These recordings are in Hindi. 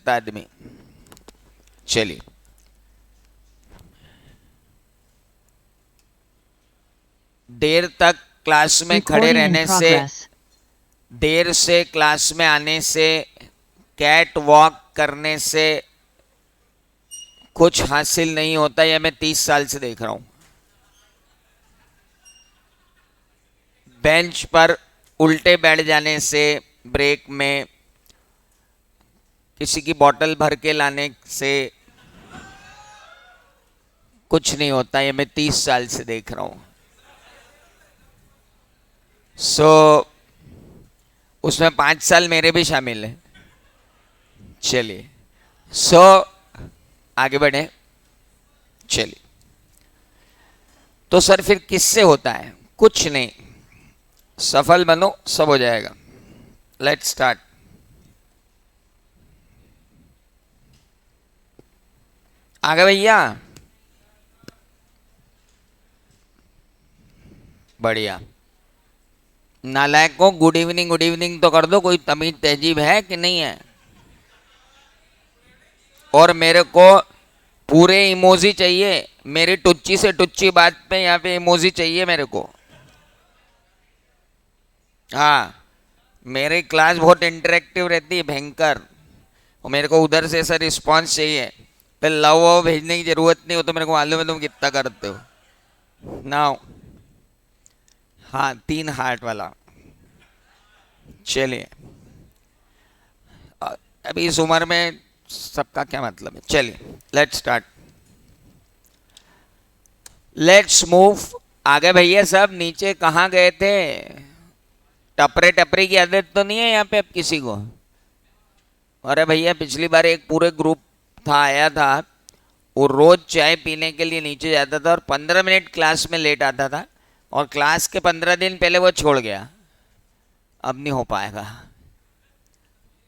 सकता आदमी। चलिए, देर तक क्लास में खड़े रहने से, देर से क्लास में आने से, कैट वॉक करने से कुछ हासिल नहीं होता। यह मैं 30 साल से देख रहा हूं। बेंच पर उल्टे बैठ जाने से, ब्रेक में किसी की बोतल भर के लाने से कुछ नहीं होता। यह मैं 30 साल से देख रहा हूं। उसमें 5 साल मेरे भी शामिल हैं। चलिए, आगे बढ़े। चलिए, तो सर फिर किससे होता है? कुछ नहीं, सफल बनो, सब हो जाएगा। Let's start. आगे भैया, बढ़िया। नालायकों, गुड इवनिंग, गुड इवनिंग तो कर दो। कोई तमीज तहजीब है कि नहीं है? और मेरे को पूरे इमोजी चाहिए। मेरी टुच्ची से टुच्ची बात पे यहाँ पे इमोजी चाहिए मेरे को। हाँ, मेरी क्लास बहुत इंटरेक्टिव रहती है, भयंकर। और मेरे को उधर से ऐसा रिस्पॉन्स चाहिए। फिर लव वव भेजने की जरूरत नहीं हो, तो मेरे को मालूम है तुम कितना करते हो। नाउ, हाँ, 3 हार्ट वाला। चलिए, अभी इस उम्र में सबका क्या मतलब है। चलिए, लेट्स स्टार्ट, लेट्स मूव। आगे भैया सब नीचे कहाँ गए थे? टपरे टपरे की आदत तो नहीं है यहाँ पे अब किसी को? अरे भैया, पिछली बार एक पूरे ग्रुप था, आया था। वो रोज चाय पीने के लिए नीचे जाता था और 15 मिनट क्लास में लेट आता था। और क्लास के 15 दिन पहले वो छोड़ गया। अब नहीं हो पाएगा।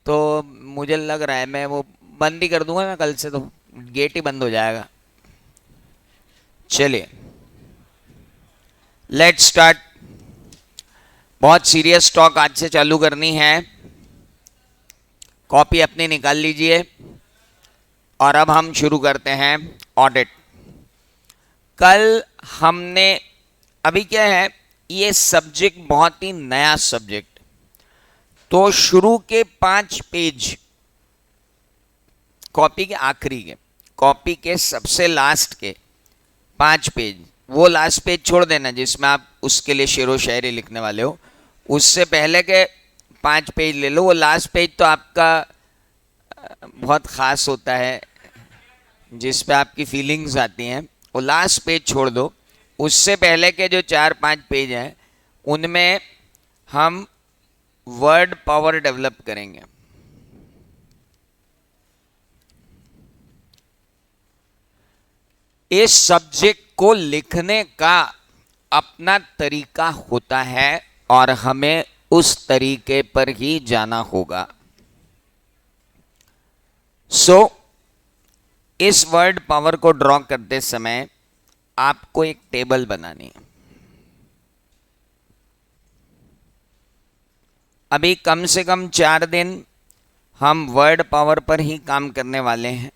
तो मुझे लग रहा है मैं वो बंद ही कर दूंगा। मैं कल से तो गेट ही बंद हो जाएगा। चलिए, लेट्स स्टार्ट। बहुत सीरियस टॉक आज से चालू करनी है। कॉपी अपनी निकाल लीजिए और अब हम शुरू करते हैं ऑडिट। कल हमने, अभी क्या है, ये सब्जेक्ट बहुत ही नया सब्जेक्ट, तो शुरू के 5 पेज, कॉपी के आखिरी के, कॉपी के सबसे लास्ट के 5 पेज, वो लास्ट पेज छोड़ देना जिसमें आप उसके लिए शेरो शायरी लिखने वाले हो। उससे पहले के 5 पेज ले लो। वो लास्ट पेज तो आपका बहुत ख़ास होता है, जिस पे आपकी फीलिंग्स आती हैं। वो लास्ट पेज छोड़ दो। उससे पहले के जो 4-5 पेज हैं, उनमें हम वर्ड पावर डेवलप करेंगे। इस सब्जेक्ट को लिखने का अपना तरीका होता है और हमें उस तरीके पर ही जाना होगा। इस वर्ड पावर को ड्रॉ करते समय आपको एक टेबल बनानी है। अभी कम से कम 4 दिन हम वर्ड पावर पर ही काम करने वाले हैं।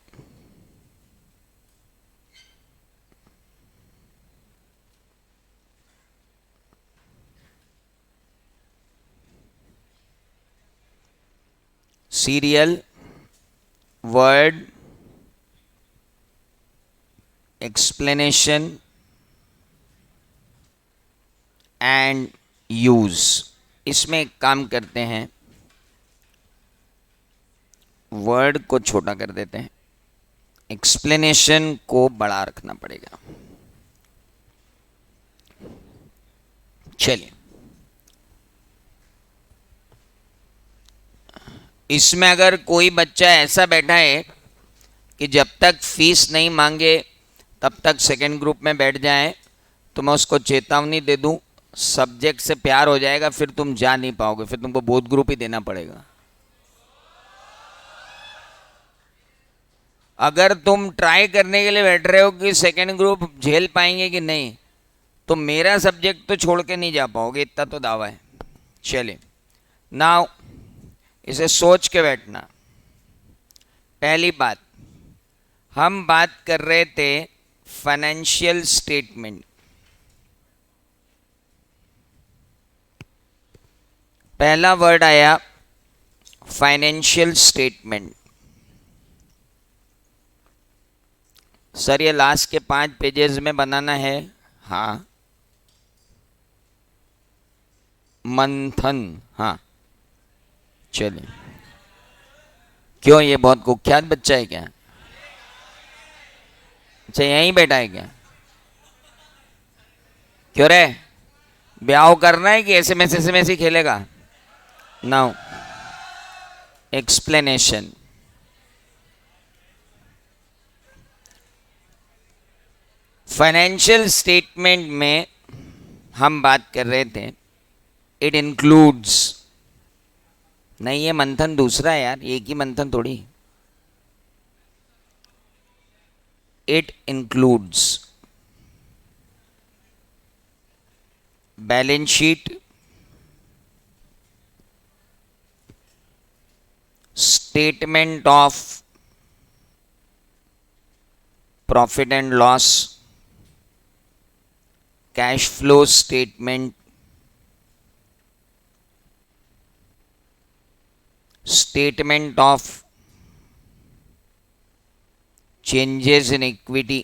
Serial, word, explanation and use. इसमें एक काम करते हैं, वर्ड को छोटा कर देते हैं, एक्सप्लेनेशन को बड़ा रखना पड़ेगा। चलिए, इसमें अगर कोई बच्चा ऐसा बैठा है कि जब तक फीस नहीं मांगे तब तक सेकेंड ग्रुप में बैठ जाए, तो मैं उसको चेतावनी दे दूं, सब्जेक्ट से प्यार हो जाएगा, फिर तुम जा नहीं पाओगे, फिर तुमको बोथ ग्रुप ही देना पड़ेगा। अगर तुम ट्राई करने के लिए बैठ रहे हो कि सेकेंड ग्रुप झेल पाएंगे कि नहीं, तो मेरा सब्जेक्ट तो छोड़ के नहीं जा पाओगे, इतना तो दावा है। चलिए, नाउ इसे सोच के बैठना। पहली बात, हम बात कर रहे थे फाइनेंशियल स्टेटमेंट। पहला वर्ड आया फाइनेंशियल स्टेटमेंट। सर ये लास्ट के 5 पेजेस में बनाना है। हाँ, मंथन, हाँ चलिए। क्यों, ये बहुत कुख्यात बच्चा है क्या? अच्छा यहीं बैठा है क्या? क्यों रे, ब्याह करना है कि एसएमएस ही खेलेगा? Now explanation. फाइनेंशियल स्टेटमेंट में हम बात कर रहे थे, इट इंक्लूड्स, नहीं ये मंथन दूसरा है यार, एक ही मंथन थोड़ी। It includes balance sheet, statement of profit and loss, cash flow statement, statement of changes in equity,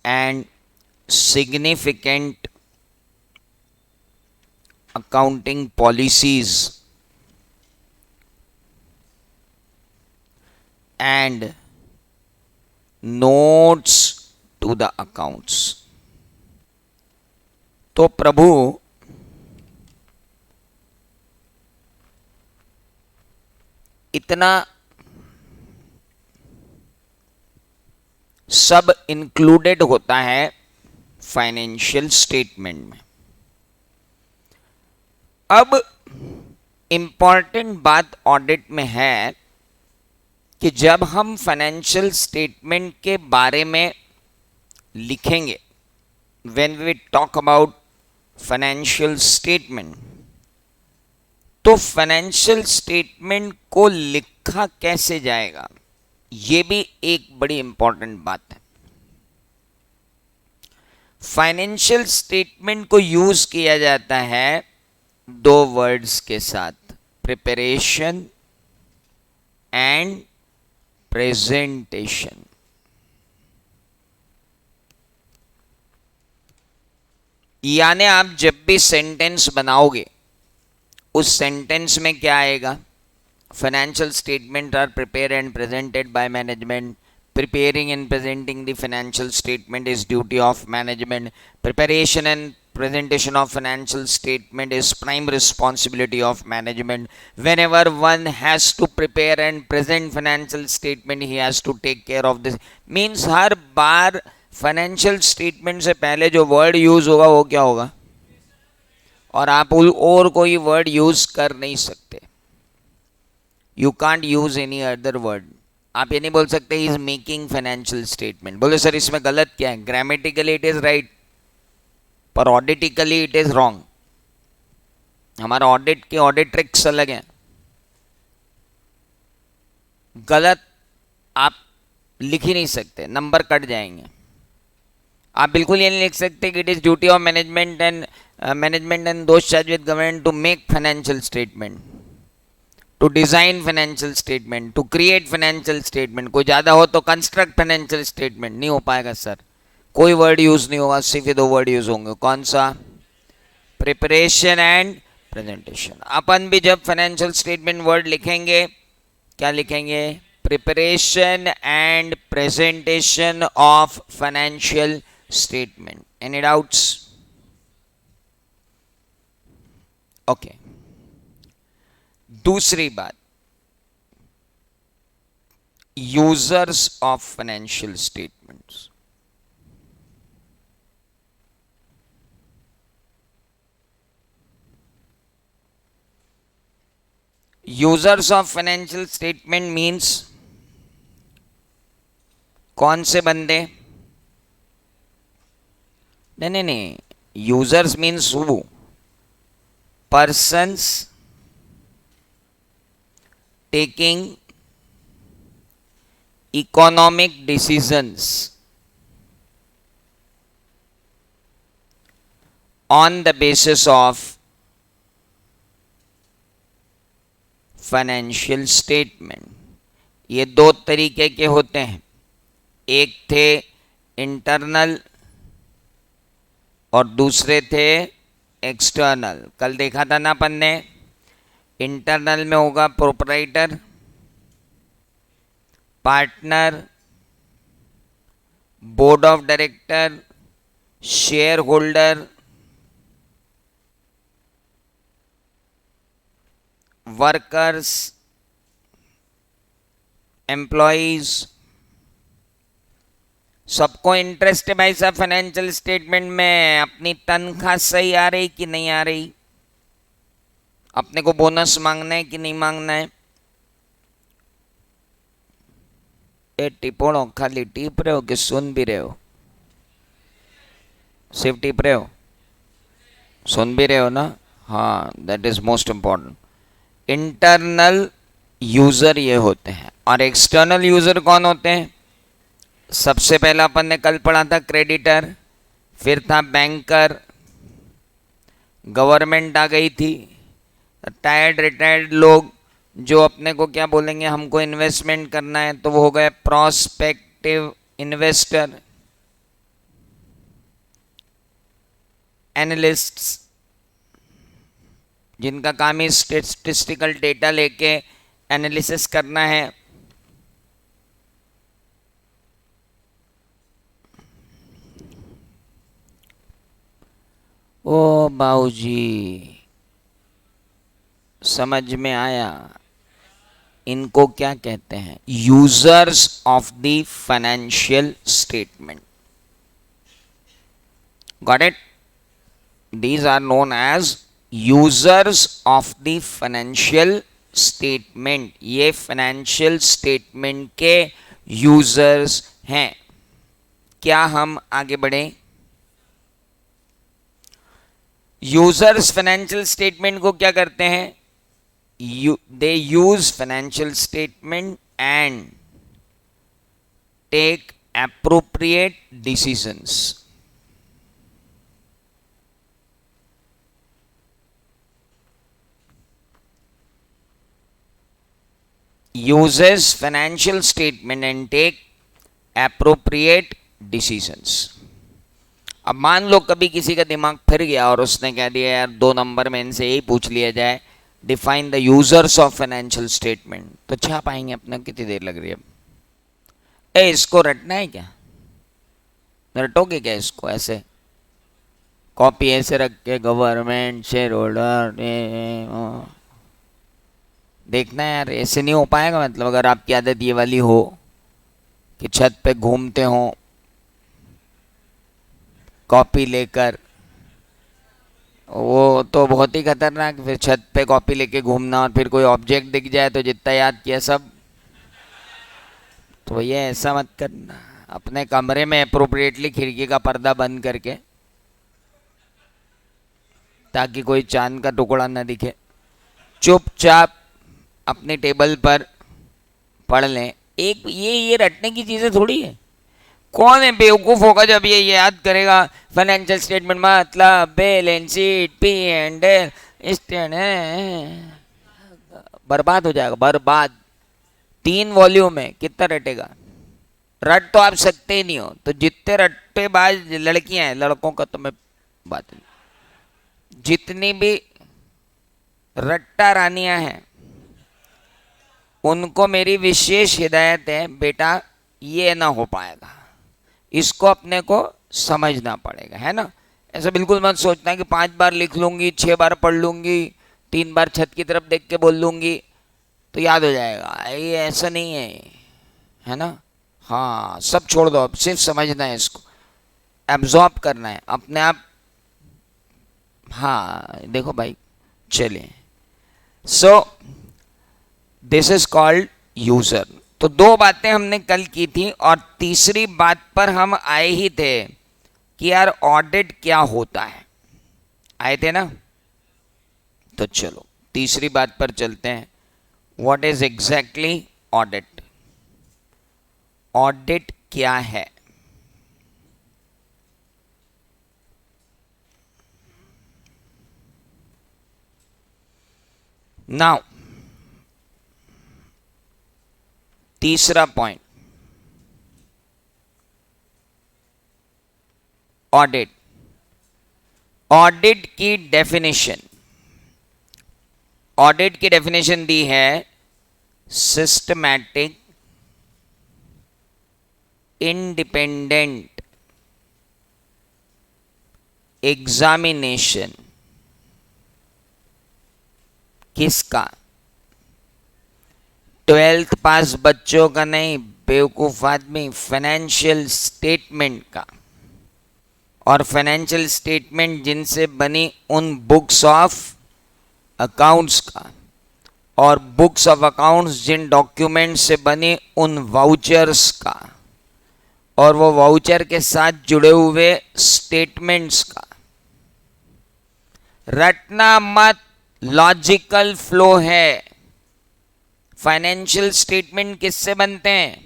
and significant accounting policies and notes to the accounts। तो प्रभु इतना सब इंक्लूडेड होता है फाइनेंशियल स्टेटमेंट में। अब इंपॉर्टेंट बात ऑडिट में है कि जब हम फाइनेंशियल स्टेटमेंट के बारे में लिखेंगे, when we talk about financial statement, तो फाइनेंशियल स्टेटमेंट को लिखा कैसे जाएगा, ये भी एक बड़ी इंपॉर्टेंट बात है। फाइनेंशियल स्टेटमेंट को यूज किया जाता है 2 वर्ड्स के साथ, प्रिपरेशन एंड प्रेजेंटेशन। यानी आप जब भी सेंटेंस बनाओगे, उस सेंटेंस में क्या आएगा? Financial statement are prepare and presented by management, preparing and presenting the financial statement is duty of management, preparation and presentation of financial statement is prime responsibility of management, whenever one has to prepare and present financial statement he has to take care of this। means her bar financial statement से पहले जो वर्ड यूज होगा वो क्या होगा, और आप और कोई वर्ड यूज कर नहीं सकते। You can't use any other word. आप ये नहीं बोल सकते he is making financial statement. बोले सर इसमें गलत क्या है? ग्रामेटिकली इट इज राइट, पर ऑडिटिकली इट इज रॉन्ग। हमारा ऑडिट के ऑडिट ट्रिक्स अलग हैं। गलत आप लिख ही नहीं सकते, नंबर कट जाएंगे। आप बिल्कुल ये नहीं लिख सकते कि it is duty of management and those charge with government to make financial statement, to design financial statement, to create financial statement. कोई ज्यादा हो तो कंस्ट्रक्ट फाइनेंशियल स्टेटमेंट। नहीं हो पाएगा सर, कोई वर्ड यूज नहीं होगा, सिर्फ 2 वर्ड यूज होंगे। कौन सा? Preparation and presentation. अपन भी जब फाइनेंशियल स्टेटमेंट वर्ड लिखेंगे, क्या लिखेंगे? Preparation and presentation of financial statement. Any doubts? Okay. दूसरी बात, users of financial statements. Users of financial statement means कौन से बंदे? नहीं, users means who? Persons taking economic decisions on the basis of financial statement. ये दो तरीके के होते हैं, एक थे इंटरनल और दूसरे थे एक्सटर्नल। कल देखा था ना अपन ने, इंटरनल में होगा proprietor, partner, board of director, share holder, workers, employees. सबको इंटरेस्ट है भाई साहब फाइनेंशियल स्टेटमेंट में, अपनी तनख्वाह सही आ रही कि नहीं आ रही, अपने को बोनस मांगना है कि नहीं मांगना है। ए टिपोड़ो, खाली टिप रहे हो कि सुन भी रहे हो? सिर्फ टिप रहे हो, सुन भी रहे हो ना? हाँ, that is most important. Internal user ये होते हैं, और एक्सटर्नल यूजर कौन होते हैं? सबसे पहला अपन ने कल पढ़ा था क्रेडिटर, फिर था बैंकर, गवर्नमेंट आ गई थी, रिटायर्ड लोग जो अपने को क्या बोलेंगे, हमको इन्वेस्टमेंट करना है, तो वो हो गए प्रोस्पेक्टिव इन्वेस्टर, एनालिस्ट्स जिनका काम ही स्टेटिस्टिकल डेटा लेके एनालिसिस करना है, ओ बाबूजी समझ में आया? इनको क्या कहते हैं? Users of the financial statement. Got it? These are known as users of the financial statement. ये फाइनेंशियल स्टेटमेंट के यूजर्स हैं। क्या हम आगे बढ़े? यूजर्स फाइनेंशियल स्टेटमेंट को क्या करते हैं? they use financial statement and take appropriate decisions. Uses financial statement and take appropriate decisions. अब मान लो कभी किसी का दिमाग फिर गया और उसने कह दिया यार 2 नंबर में इनसे यही पूछ लिया जाए, define the users of financial statement, तो छा पाएंगे अपने? कितनी देर लग रही है? ए इसको रटना है क्या? रटोगे क्या इसको? ऐसे कॉपी ऐसे रख के गवर्नमेंट, शेयर होल्डर, देखना है यार, ऐसे नहीं हो पाएगा। मतलब अगर आपकी आदत ये वाली हो कि छत पे घूमते हो कॉपी लेकर, वो तो बहुत ही खतरनाक। फिर छत पे कॉपी लेके घूमना और फिर कोई ऑब्जेक्ट दिख जाए तो जितना याद किया सब, तो ये ऐसा मत करना। अपने कमरे में अप्रोप्रिएटली खिड़की का पर्दा बंद करके, ताकि कोई चांद का टुकड़ा ना दिखे, चुपचाप अपने टेबल पर पढ़ लें। एक ये रटने की चीज़ें थोड़ी है। कौन है बेवकूफ़ होगा जब ये याद करेगा फाइनेंशियल स्टेटमेंट मतलब balance sheet, P and L, बर्बाद हो जाएगा, बर्बाद। 3 वॉल्यूम में कितना रटेगा? रट तो आप सकते ही नहीं हो। तो जितने रट्टेबाज लड़कियां हैं, लड़कों का तो मैं बात नहीं, जितनी भी रट्टा रानियां हैं उनको मेरी विशेष हिदायत है, बेटा ये ना हो पाएगा, इसको अपने को समझना पड़ेगा, है ना? ऐसा बिल्कुल मत सोचना कि 5 बार लिख लूंगी, 6 बार पढ़ लूंगी, 3 बार छत की तरफ देख के बोल लूंगी तो याद हो जाएगा। ये ऐसा नहीं है ना? हाँ, सब छोड़ दो, अब सिर्फ समझना है, इसको एब्जॉर्ब करना है अपने आप। हाँ देखो भाई, चलिए। So this is called user. तो 2 बातें हमने कल की थी, और तीसरी बात पर हम आए ही थे कि यार ऑडिट क्या होता है। आए थे ना? तो चलो तीसरी बात पर चलते हैं। What is exactly audit? Audit क्या है? नाउ तीसरा पॉइंट, ऑडिट। ऑडिट की डेफिनेशन, ऑडिट की डेफिनेशन दी है सिस्टमैटिक, इंडिपेंडेंट एग्जामिनेशन। किसका? 12th पास बच्चों का नहीं, बेवकूफ आदमी, फाइनेंशियल स्टेटमेंट का। और फाइनेंशियल स्टेटमेंट जिनसे बनी उन बुक्स ऑफ अकाउंट्स का, और बुक्स ऑफ अकाउंट्स जिन डॉक्यूमेंट से बनी उन वाउचर्स का, और वो वाउचर के साथ जुड़े हुए स्टेटमेंट्स का। रटना मत, लॉजिकल फ्लो है। फाइनेंशियल स्टेटमेंट किससे बनते हैं?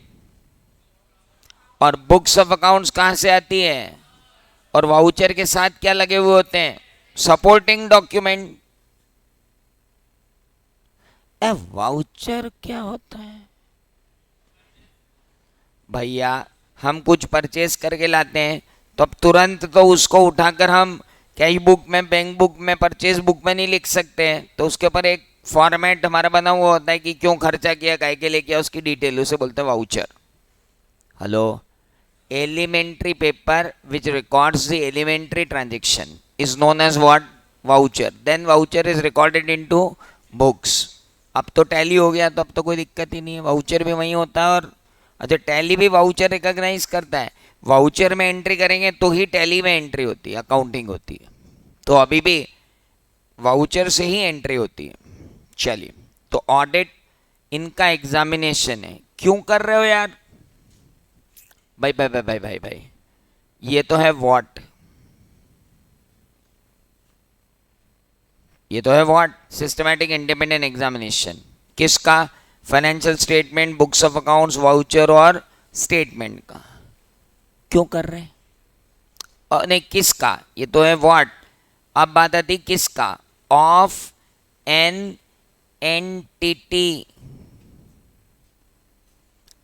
और बुक्स ऑफ अकाउंट्स कहां से आती है? और वाउचर के साथ क्या लगे हुए होते हैं? Supporting document. वाउचर क्या होता है भैया? हम कुछ परचेज करके लाते हैं तो अब तुरंत तो उसको उठाकर हम कैश बुक में, बैंक बुक में, परचेज बुक में नहीं लिख सकते हैं। तो उसके ऊपर एक फॉर्मेट हमारा बना हुआ होता है कि क्यों खर्चा किया, काय के लिए किया, उसकी डिटेल, उसे बोलते हैं voucher. Hello, elementary paper which records the elementary transaction is known as what? Voucher. Then voucher is recorded into books. अब तो टैली हो गया तो अब तो कोई दिक्कत ही नहीं है, वाउचर भी वही होता है। और अच्छा, टैली भी वाउचर रिकॉग्नाइज करता है। वाउचर में एंट्री करेंगे तो ही टैली में एंट्री होती है, अकाउंटिंग होती है। तो अभी भी वाउचर से ही एंट्री होती है। चलिए, तो ऑडिट इनका एग्जामिनेशन है। क्यों कर रहे हो यार? भाई भाई भाई भाई भाई भाई, ये तो है व्हाट, ये तो है व्हाट? Systematic independent examination. किसका? Financial statement, books of accounts, voucher और स्टेटमेंट का। क्यों कर रहे हैं? और नहीं, किसका? ये तो है व्हाट। अब बात आती किसका? ऑफ एन एंटिटी,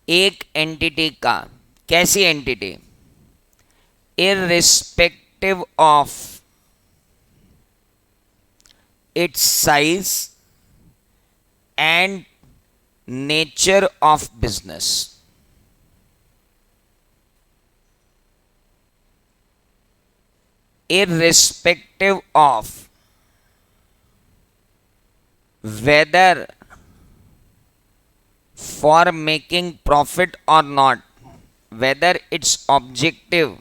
एक एंटिटी का। कैसी entity? Irrespective of its size and nature of business. irrespective of whether for making profit or not, whether its objective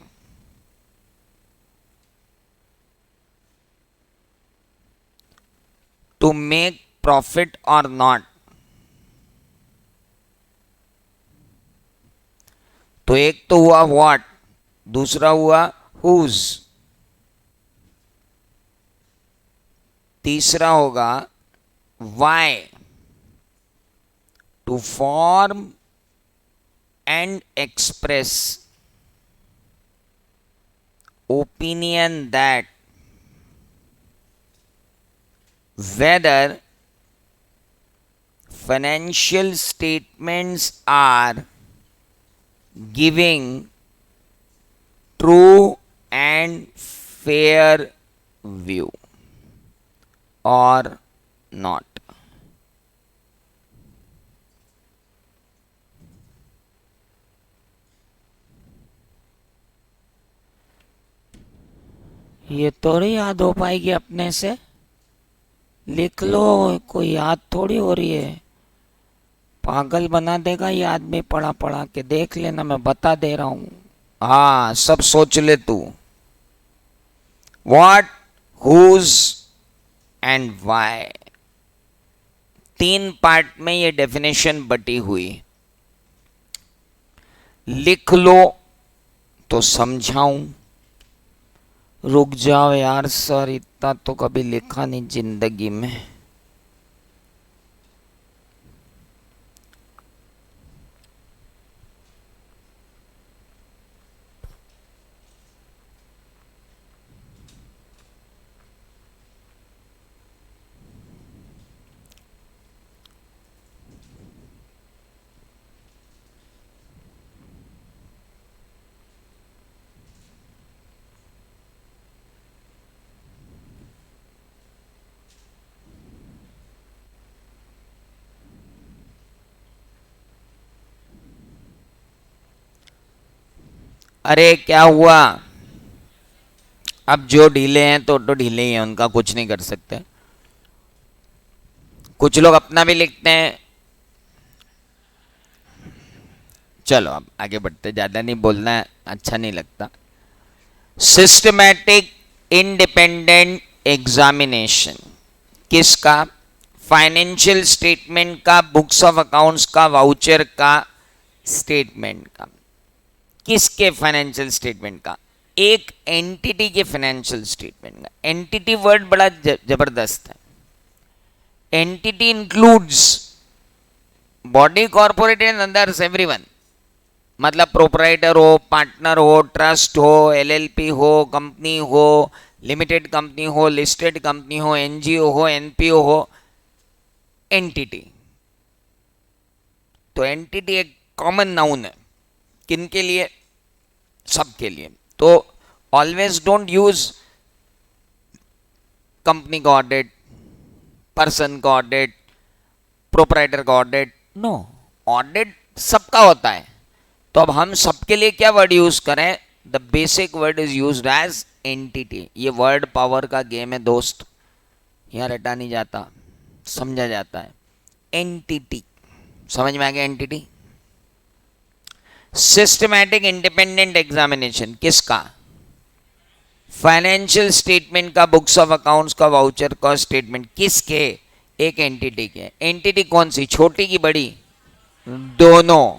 to make profit or not। तो एक तो हुआ व्हाट, दूसरा हुआ हुज, तीसरा होगा why. To form and express opinion that whether financial statements are giving true and fair view or not। ये थोड़ी याद हो पाएगी अपने से, लिख लो, कोई याद थोड़ी हो रही है। पागल बना देगा ये आदमी पढ़ा पढ़ा के, देख लेना, मैं बता दे रहा हूं। हाँ, सब सोच ले तू। व्हाट, हुज एंड वाई, तीन पार्ट में ये डेफिनेशन बटी हुई। लिख लो तो समझाऊं? रुक जाओ यार सर, इतना तो कभी लिखा नहीं जिंदगी में। अरे क्या हुआ? अब जो ढीले हैं तो ढीले ही हैं, उनका कुछ नहीं कर सकते। कुछ लोग अपना भी लिखते हैं। चलो अब आगे बढ़ते, ज्यादा नहीं बोलना है, अच्छा नहीं लगता। सिस्टमैटिक इंडिपेंडेंट एग्जामिनेशन किसका? फाइनेंशियल स्टेटमेंट का, बुक्स ऑफ अकाउंट्स का, वाउचर का, स्टेटमेंट का। किसके फाइनेंशियल स्टेटमेंट का? एक एंटिटी के फाइनेंशियल स्टेटमेंट का। एंटिटी वर्ड बड़ा जबरदस्त है। Entity includes body, corporate and others, everyone. मतलब प्रोपराइटर हो, पार्टनर हो, ट्रस्ट हो, एलएलपी हो, कंपनी हो, लिमिटेड कंपनी हो, लिस्टेड कंपनी हो, एनजीओ हो, एनपीओ हो, एंटिटी। तो एंटिटी एक कॉमन नाउन है। किनके लिए? सबके लिए। तो ऑलवेज डोंट यूज कंपनी का ऑडिट, पर्सन का ऑडिट, प्रोपराइटर का ऑडिट। नो, ऑडिट सबका होता है। तो अब हम सबके लिए क्या वर्ड यूज करें? The basic word is used as entity. ये वर्ड पावर का गेम है दोस्त, यहां रटा नहीं जाता, समझा जाता है। एंटिटी, समझ में आ गया? एंटिटी। सिस्टमैटिक इंडिपेंडेंट एग्जामिनेशन किसका? फाइनेंशियल स्टेटमेंट का, बुक्स ऑफ अकाउंट्स का, वाउचर का, स्टेटमेंट। किसके? एक एंटिटी के। एंटिटी कौन सी? छोटी की बड़ी? दोनों।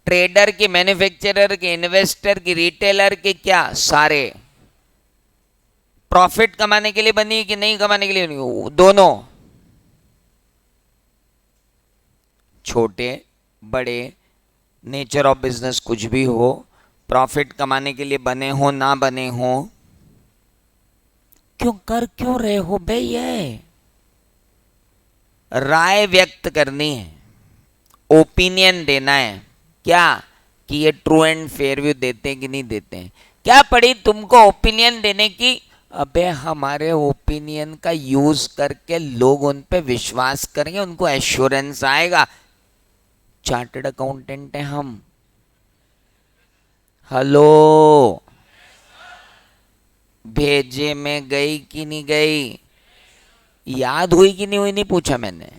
ट्रेडर की, मैन्युफैक्चरर की, इन्वेस्टर की, रिटेलर की, क्या? सारे। प्रॉफिट कमाने के लिए बनी कि नहीं कमाने के लिए बनी? दोनों। छोटे बड़े, नेचर ऑफ बिजनेस कुछ भी हो, प्रॉफिट कमाने के लिए बने हो ना बने हो। क्यों कर क्यों रहे हो बे? ये राय व्यक्त करनी है, ओपिनियन देना है। क्या? कि ये ट्रू एंड फेयर व्यू देते हैं कि नहीं देते हैं। क्या पड़ी तुमको ओपिनियन देने की? अबे हमारे ओपिनियन का यूज करके लोग उन पे विश्वास करेंगे, उनको एश्योरेंस आएगा। चार्टर्ड अकाउंटेंट है हम। हेलो, भेजे में गई कि नहीं गई? याद हुई कि नहीं हुई नहीं पूछा मैंने।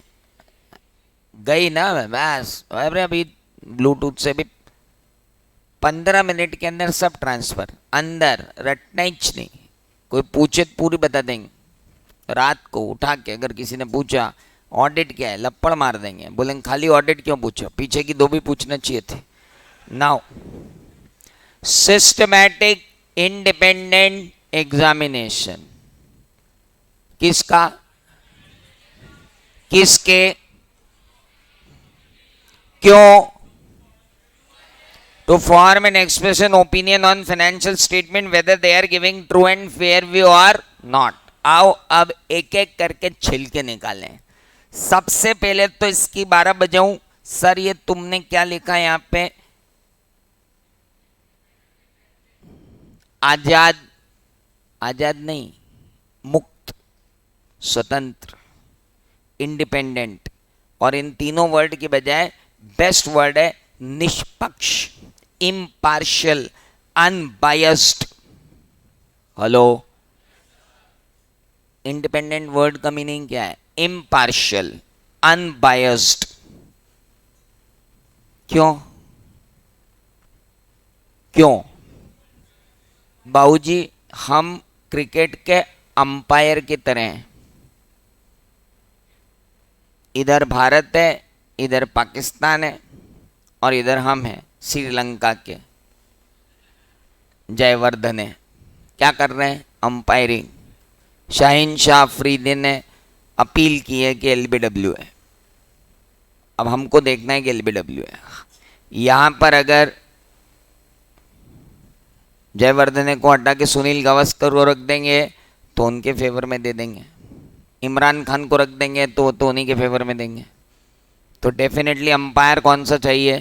गई ना? बस अरे अभी ब्लूटूथ से भी 15 मिनट के अंदर सब ट्रांसफर अंदर, रटना ही नहीं। कोई पूछे तो पूरी बता देंगे। रात को उठा के अगर किसी ने पूछा ऑडिट क्या है, लपड़ मार देंगे, बोलेंगे खाली ऑडिट क्यों पूछा, पीछे की दो भी पूछना चाहिए थे। नाउ सिस्टमैटिक इंडिपेंडेंट एग्जामिनेशन किसका? किसके? क्यों? to form an expression opinion on financial statement whether they are giving true and fair view or not। आओ अब एक एक करके छिलके निकालें। सबसे पहले तो इसकी 12 बजाऊं। सर ये तुमने क्या लिखा है यहां पे? आजाद, आजाद नहीं, मुक्त, स्वतंत्र, इंडिपेंडेंट। और इन तीनों वर्ड की बजाय बेस्ट वर्ड है निष्पक्ष, impartial, unbiased. Hello, independent word का मीनिंग क्या है? Impartial, unbiased. क्यों? क्यों? बाबूजी हम क्रिकेट के अंपायर की तरह हैं। इधर भारत है, इधर पाकिस्तान है, और इधर हम हैं श्रीलंका के जयवर्धन है। क्या कर रहे हैं? अंपायरिंग। शाहीन शाह अफरीदी ने अपील की है कि एलबीडब्ल्यू है। अब हमको देखना है कि एलबीडब्ल्यू है। यहां पर अगर जयवर्धने को हटा के सुनील गावस्कर को रख देंगे तो उनके फेवर में दे देंगे। इमरान खान को रख देंगे तो उन्हीं के फेवर में देंगे। तो डेफिनेटली अंपायर कौन सा चाहिए?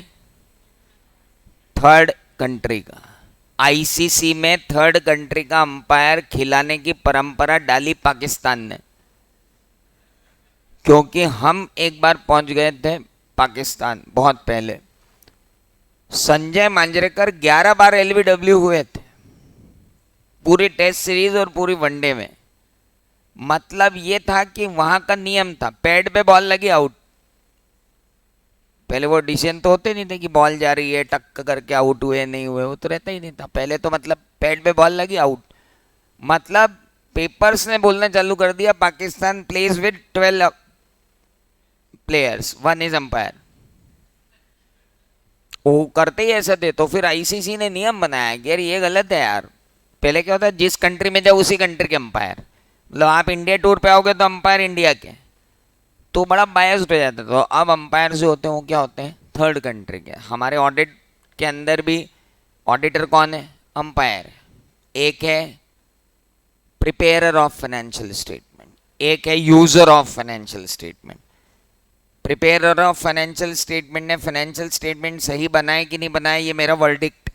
थर्ड कंट्री का। आईसीसी में थर्ड कंट्री का अंपायर खिलाने की परंपरा डाली पाकिस्तान ने, क्योंकि हम एक बार पहुंच गए थे पाकिस्तान बहुत पहले। संजय मांजरेकर 11 बार एलबीडब्ल्यू हुए थे पूरी टेस्ट सीरीज और पूरी वनडे में। मतलब ये था कि वहां का नियम था, पैड पे बॉल लगी आउट। पहले वो डिसीजन तो होते नहीं थे कि बॉल जा रही है टक करके आउट हुए नहीं हुए, वो तो रहता ही नहीं था। पहले तो मतलब पैड पे बॉल लगी आउट। मतलब पेपर्स ने बोलना चालू कर दिया Pakistan plays with 12 players, 1 is umpire. वो करते ही ऐसा थे, तो फिर आईसीसी ने नियम बनाया कि यार ये गलत है यार। पहले क्या होता है, जिस कंट्री में जाओ उसी कंट्री के अंपायर, मतलब आप इंडिया टूर पे आओगे तो अंपायर इंडिया के, तो बड़ा बायस्ड हो जाता है। तो अब अंपायर जो होते हैं वो क्या होते हैं, थर्ड कंट्री के। हमारे ऑडिट के अंदर भी ऑडिटर कौन है, अंपायर। एक है प्रिपेयरर ऑफ फाइनेंशियल स्टेटमेंट, एक है user of financial statement. Preparer of financial statement ने फाइनेंशियल स्टेटमेंट सही बनाए कि नहीं बनाए, ये मेरा वर्डिक्ट,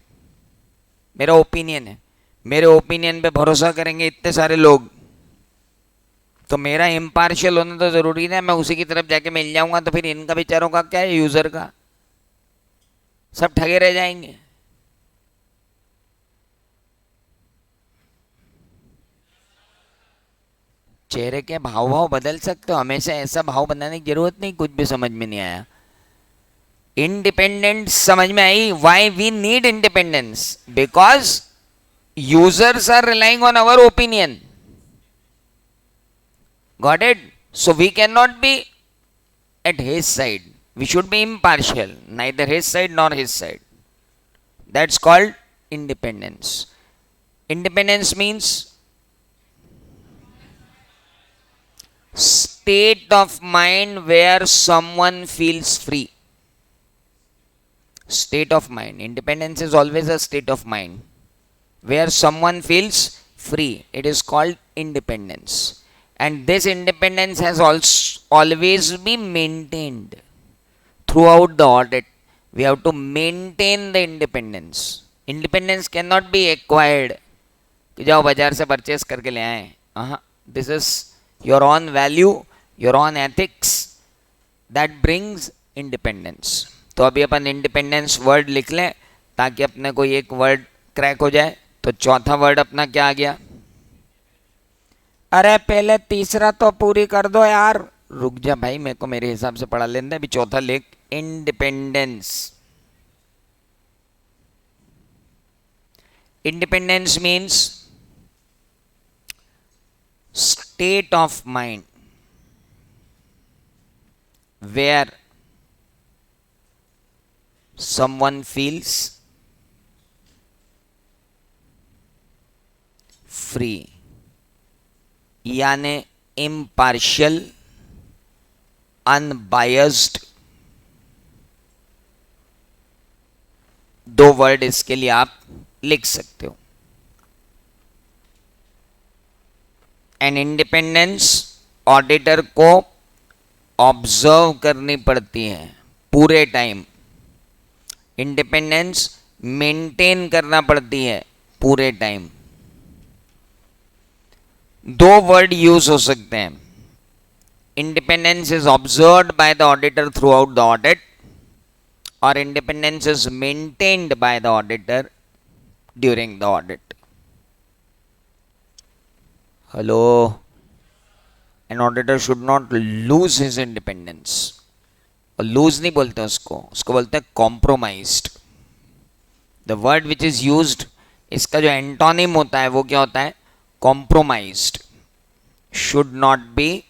मेरा ओपिनियन है। मेरे ओपिनियन पे भरोसा करेंगे इतने सारे लोग, तो मेरा इम्पार्शियल होना तो जरूरी है। मैं उसी की तरफ जाके मिल जाऊंगा तो फिर इनका बेचारों का क्या है, यूजर का, सब ठगे रह जाएंगे। चेहरे के भाव भाव बदल सकते हो, हमेशा ऐसा भाव बनाने की जरूरत नहीं। कुछ भी समझ में नहीं आया। इंडिपेंडेंस समझ में आई, why we need independence, because users are relying on our opinion. Got it? So we can not be at his side, we should be impartial, neither his side nor his side. That's called independence. Independence means state of mind where someone feels free. State of mind. Independence is always a state of mind where someone feels free. It is called independence. And this independence has also always been maintained throughout the audit. We have to maintain the independence. Independence cannot be acquired कि जाओ बाजार से परचेस करके ले आए। This is your own value, your own ethics that brings independence. तो अभी अपन इंडिपेंडेंस वर्ड लिख लें ताकि अपने को एक वर्ड क्रैक हो जाए। तो चौथा वर्ड अपना क्या आ गया? अरे पहले तीसरा तो पूरी कर दो यार। रुक जा भाई, मेरे को मेरे हिसाब से पढ़ा लेना। अभी चौथा लिख, independence. Independence means state of mind where someone feels free, यानी impartial, unbiased। दो वर्ड इसके लिए आप लिख सकते हो। एंड इंडिपेंडेंस ऑडिटर को ऑब्जर्व करनी पड़ती है पूरे टाइम। इंडिपेंडेंस मेंटेन करना पड़ती है पूरे टाइम। दो वर्ड यूज हो सकते हैं। Independence is observed by the auditor throughout the audit, और independence is maintained by the auditor during the audit. Hello, an auditor should not lose his independence. और लूज नहीं बोलते उसको, उसको बोलते हैं compromised. The word which is used, इसका जो एंटोनिम होता है वो क्या होता है? Compromised. Should not be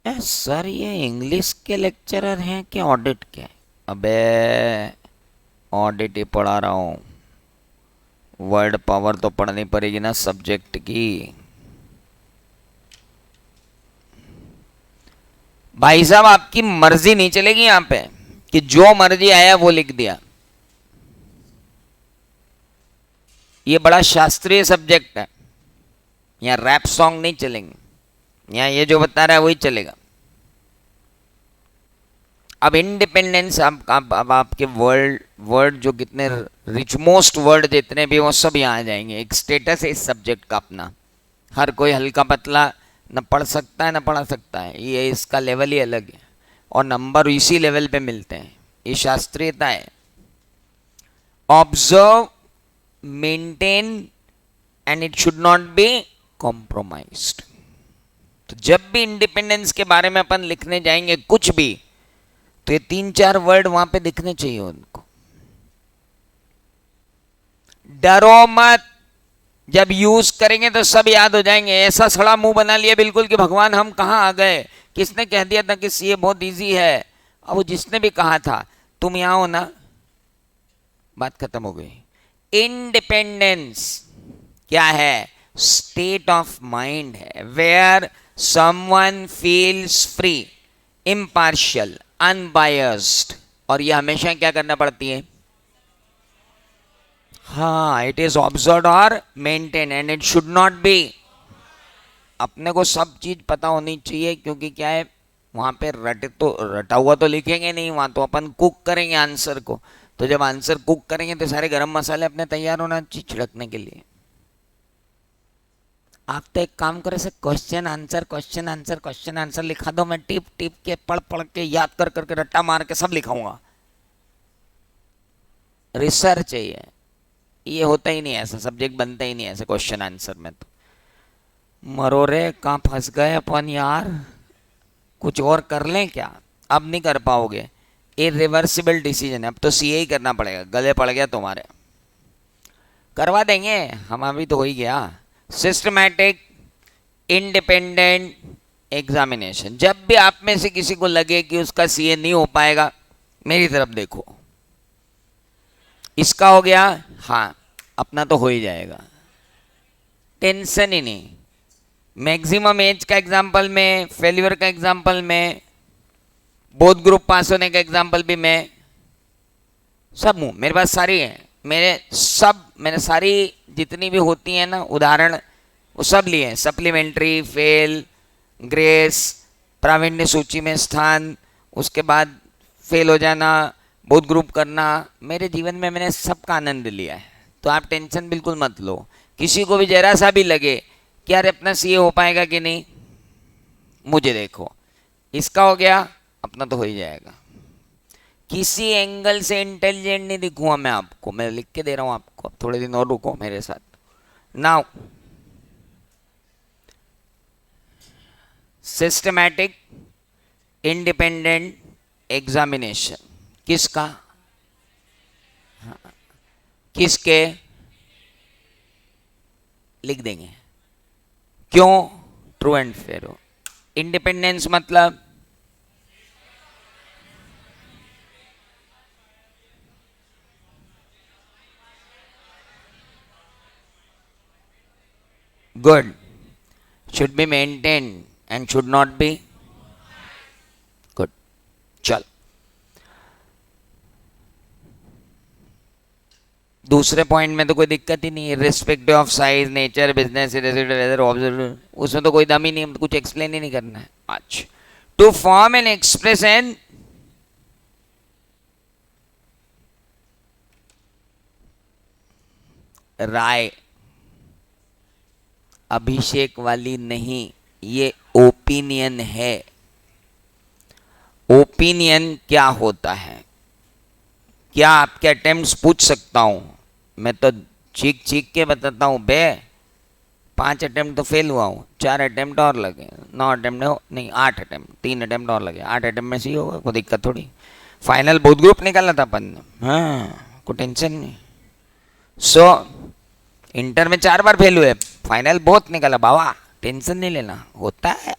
sir ये इंग्लिश के लेक्चरर हैं कि ऑडिट के? अबे ऑडिट ही पढ़ा रहा हूं, वर्ड पावर तो पढ़नी पड़ेगी ना सब्जेक्ट की। भाई साहब आपकी मर्जी नहीं चलेगी यहां पे कि जो मर्जी आया वो लिख दिया। ये बड़ा शास्त्रीय सब्जेक्ट है, यहां रैप सॉन्ग नहीं चलेंगे, यहां ये जो बता रहा है वही चलेगा। अब इंडिपेंडेंस, अब आपके वर्ड जो कितने रिच मोस्ट वर्ड जितने भी वो सब यहाँ आ जाएंगे। एक स्टेटस है इस सब्जेक्ट का अपना, हर कोई हल्का पतला न पढ़ सकता है न पढ़ा सकता है, ये इसका लेवल ही अलग है और नंबर इसी लेवल पे मिलते हैं, ये शास्त्रीयता है। Observe, maintain and it should not B compromised. तो जब भी इंडिपेंडेंस के बारे में अपन लिखने जाएंगे कुछ भी, तो ये 3-4 वर्ड वहां पे दिखने चाहिए उनको। डरो मत, जब यूज करेंगे तो सब याद हो जाएंगे। ऐसा सड़ा मुंह बना लिया बिल्कुल कि भगवान हम कहां आ गए, किसने कह दिया था कि ये बहुत इजी है। अब वो जिसने भी कहा था तुम यहां हो ना, बात खत्म हो गई। इंडिपेंडेंस क्या है? स्टेट ऑफ माइंड है, where someone feels free, impartial, unbiased. और ये हमेशा क्या करना पड़ती है? हाँ, इट इज ऑब्जर्व और maintain and it should not be. अपने को सब चीज पता होनी चाहिए, क्योंकि क्या है वहां पे रटा हुआ तो लिखेंगे नहीं, वहां तो अपन कुक करेंगे आंसर को। तो जब आंसर कुक करेंगे तो सारे गरम मसाले अपने तैयार होना चाहिए छिड़कने के लिए। आप तो एक काम करो, question answer question answer question answer लिखा दो, मैं टिप टिप के पढ़ पढ़ के याद कर करके रट्टा मार के सब लिखाऊंगा। रिसर्च है ये होता ही नहीं, ऐसा सब्जेक्ट बनता ही नहीं ऐसे क्वेश्चन आंसर में। तो मरो रे, कहाँ फंस गए अपन यार, कुछ और कर लें क्या? अब नहीं कर पाओगे, इरिवर्सिबल डिसीजन है, अब तो सीए ही करना पड़ेगा, गले पड़ गया तुम्हारे। करवा देंगे हम, अभी तो हो ही गया। Systematic independent examination. जब भी आप में से किसी को लगे कि उसका सीए नहीं हो पाएगा, मेरी तरफ देखो, इसका हो गया, हाँ अपना तो हो ही जाएगा, टेंशन ही नहीं। मैक्सिमम एज का एग्जाम्पल में, फेल्यूर का एग्जाम्पल में, बोथ ग्रुप पास होने का एग्जाम्पल भी मैं, सब हूँ, मेरे पास सारी है। मैंने सारी जितनी भी होती हैं ना उदाहरण, वो सब लिए हैं। सप्लीमेंट्री, फेल, ग्रेस, प्रावीण्य सूची में स्थान, उसके बाद फेल हो जाना, बोथ ग्रुप करना, मेरे जीवन में मैंने सबका आनंद लिया है। तो आप टेंशन बिल्कुल मत लो। किसी को भी जरा सा भी लगे कि यार अपना सीए हो पाएगा कि नहीं, मुझे देखो, इसका हो गया, अपना तो हो ही जाएगा। किसी एंगल से इंटेलिजेंट नहीं दिखूंगा मैं आपको, मैं लिख के दे रहा हूं आपको। अब थोड़े दिन और रुको मेरे साथ। नाउ सिस्टमैटिक इंडिपेंडेंट एग्जामिनेशन किसका? हाँ, किसके? लिख देंगे, क्यों? ट्रू एंड फेयर हो। इंडिपेंडेंस मतलब good, should be maintained and should not be good. चल दूसरे पॉइंट में तो कोई दिक्कत ही नहीं है, respective of size, nature, business, whether, observe, उसमें तो कोई दम ही नहीं, कुछ एक्सप्लेन ही नहीं करना है। अच्छा, to form and express an राय, अभिषेक वाली नहीं, ये ओपिनियन है। ओपिनियन क्या होता है? क्या आपके अटेम्प्ट्स पूछ सकता हूं? मैं तो चीख चीख के बताता हूं बे, 5 अटेम्प्ट तो फेल हुआ हूं, 4 अटेम्प्ट और लगे, 9 अटेम्प्ट नहीं 8 अटेम्प्ट, 3 अटेम्प्ट और लगे, 8 अटेम्प्ट में सही होगा, कोई दिक्कत थोड़ी। फाइनल बोथ ग्रुप निकाला था अपन ने, हाँ कोई टेंशन नहीं। सो इंटर में 4 बार फेल हुए, फाइनल बहुत निकाला बाबा, टेंशन नहीं लेना, होता है,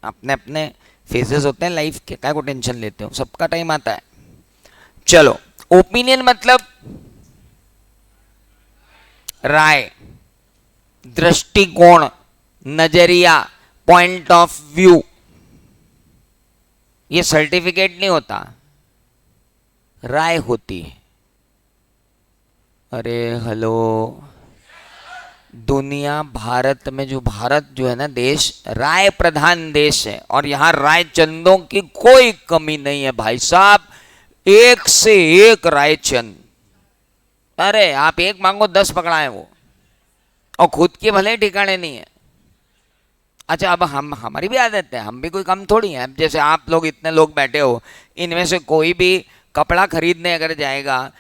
अपने अपने फेजेस होते हैं लाइफ के, क्या को टेंशन लेते हो, सबका टाइम आता है। चलो, ओपिनियन मतलब राय, दृष्टिकोण, नजरिया, पॉइंट ऑफ व्यू। ये सर्टिफिकेट नहीं होता, राय होती है। अरे हेलो, दुनिया, भारत में भारत जो है ना देश, राय प्रधान देश है, और यहां राय चंदों की कोई कमी नहीं है भाई साहब, एक से एक राय चंद। अरे आप एक मांगो 10 पकड़ाए वो, और खुद के भले ठिकाने नहीं है। अच्छा, अब हम हमारी भी आदत है, हम भी कोई कम थोड़ी हैं। अब जैसे आप लोग इतने लोग बैठे हो, इनमें से कोई भी कपड़ा खरीदने अगर जाएगा,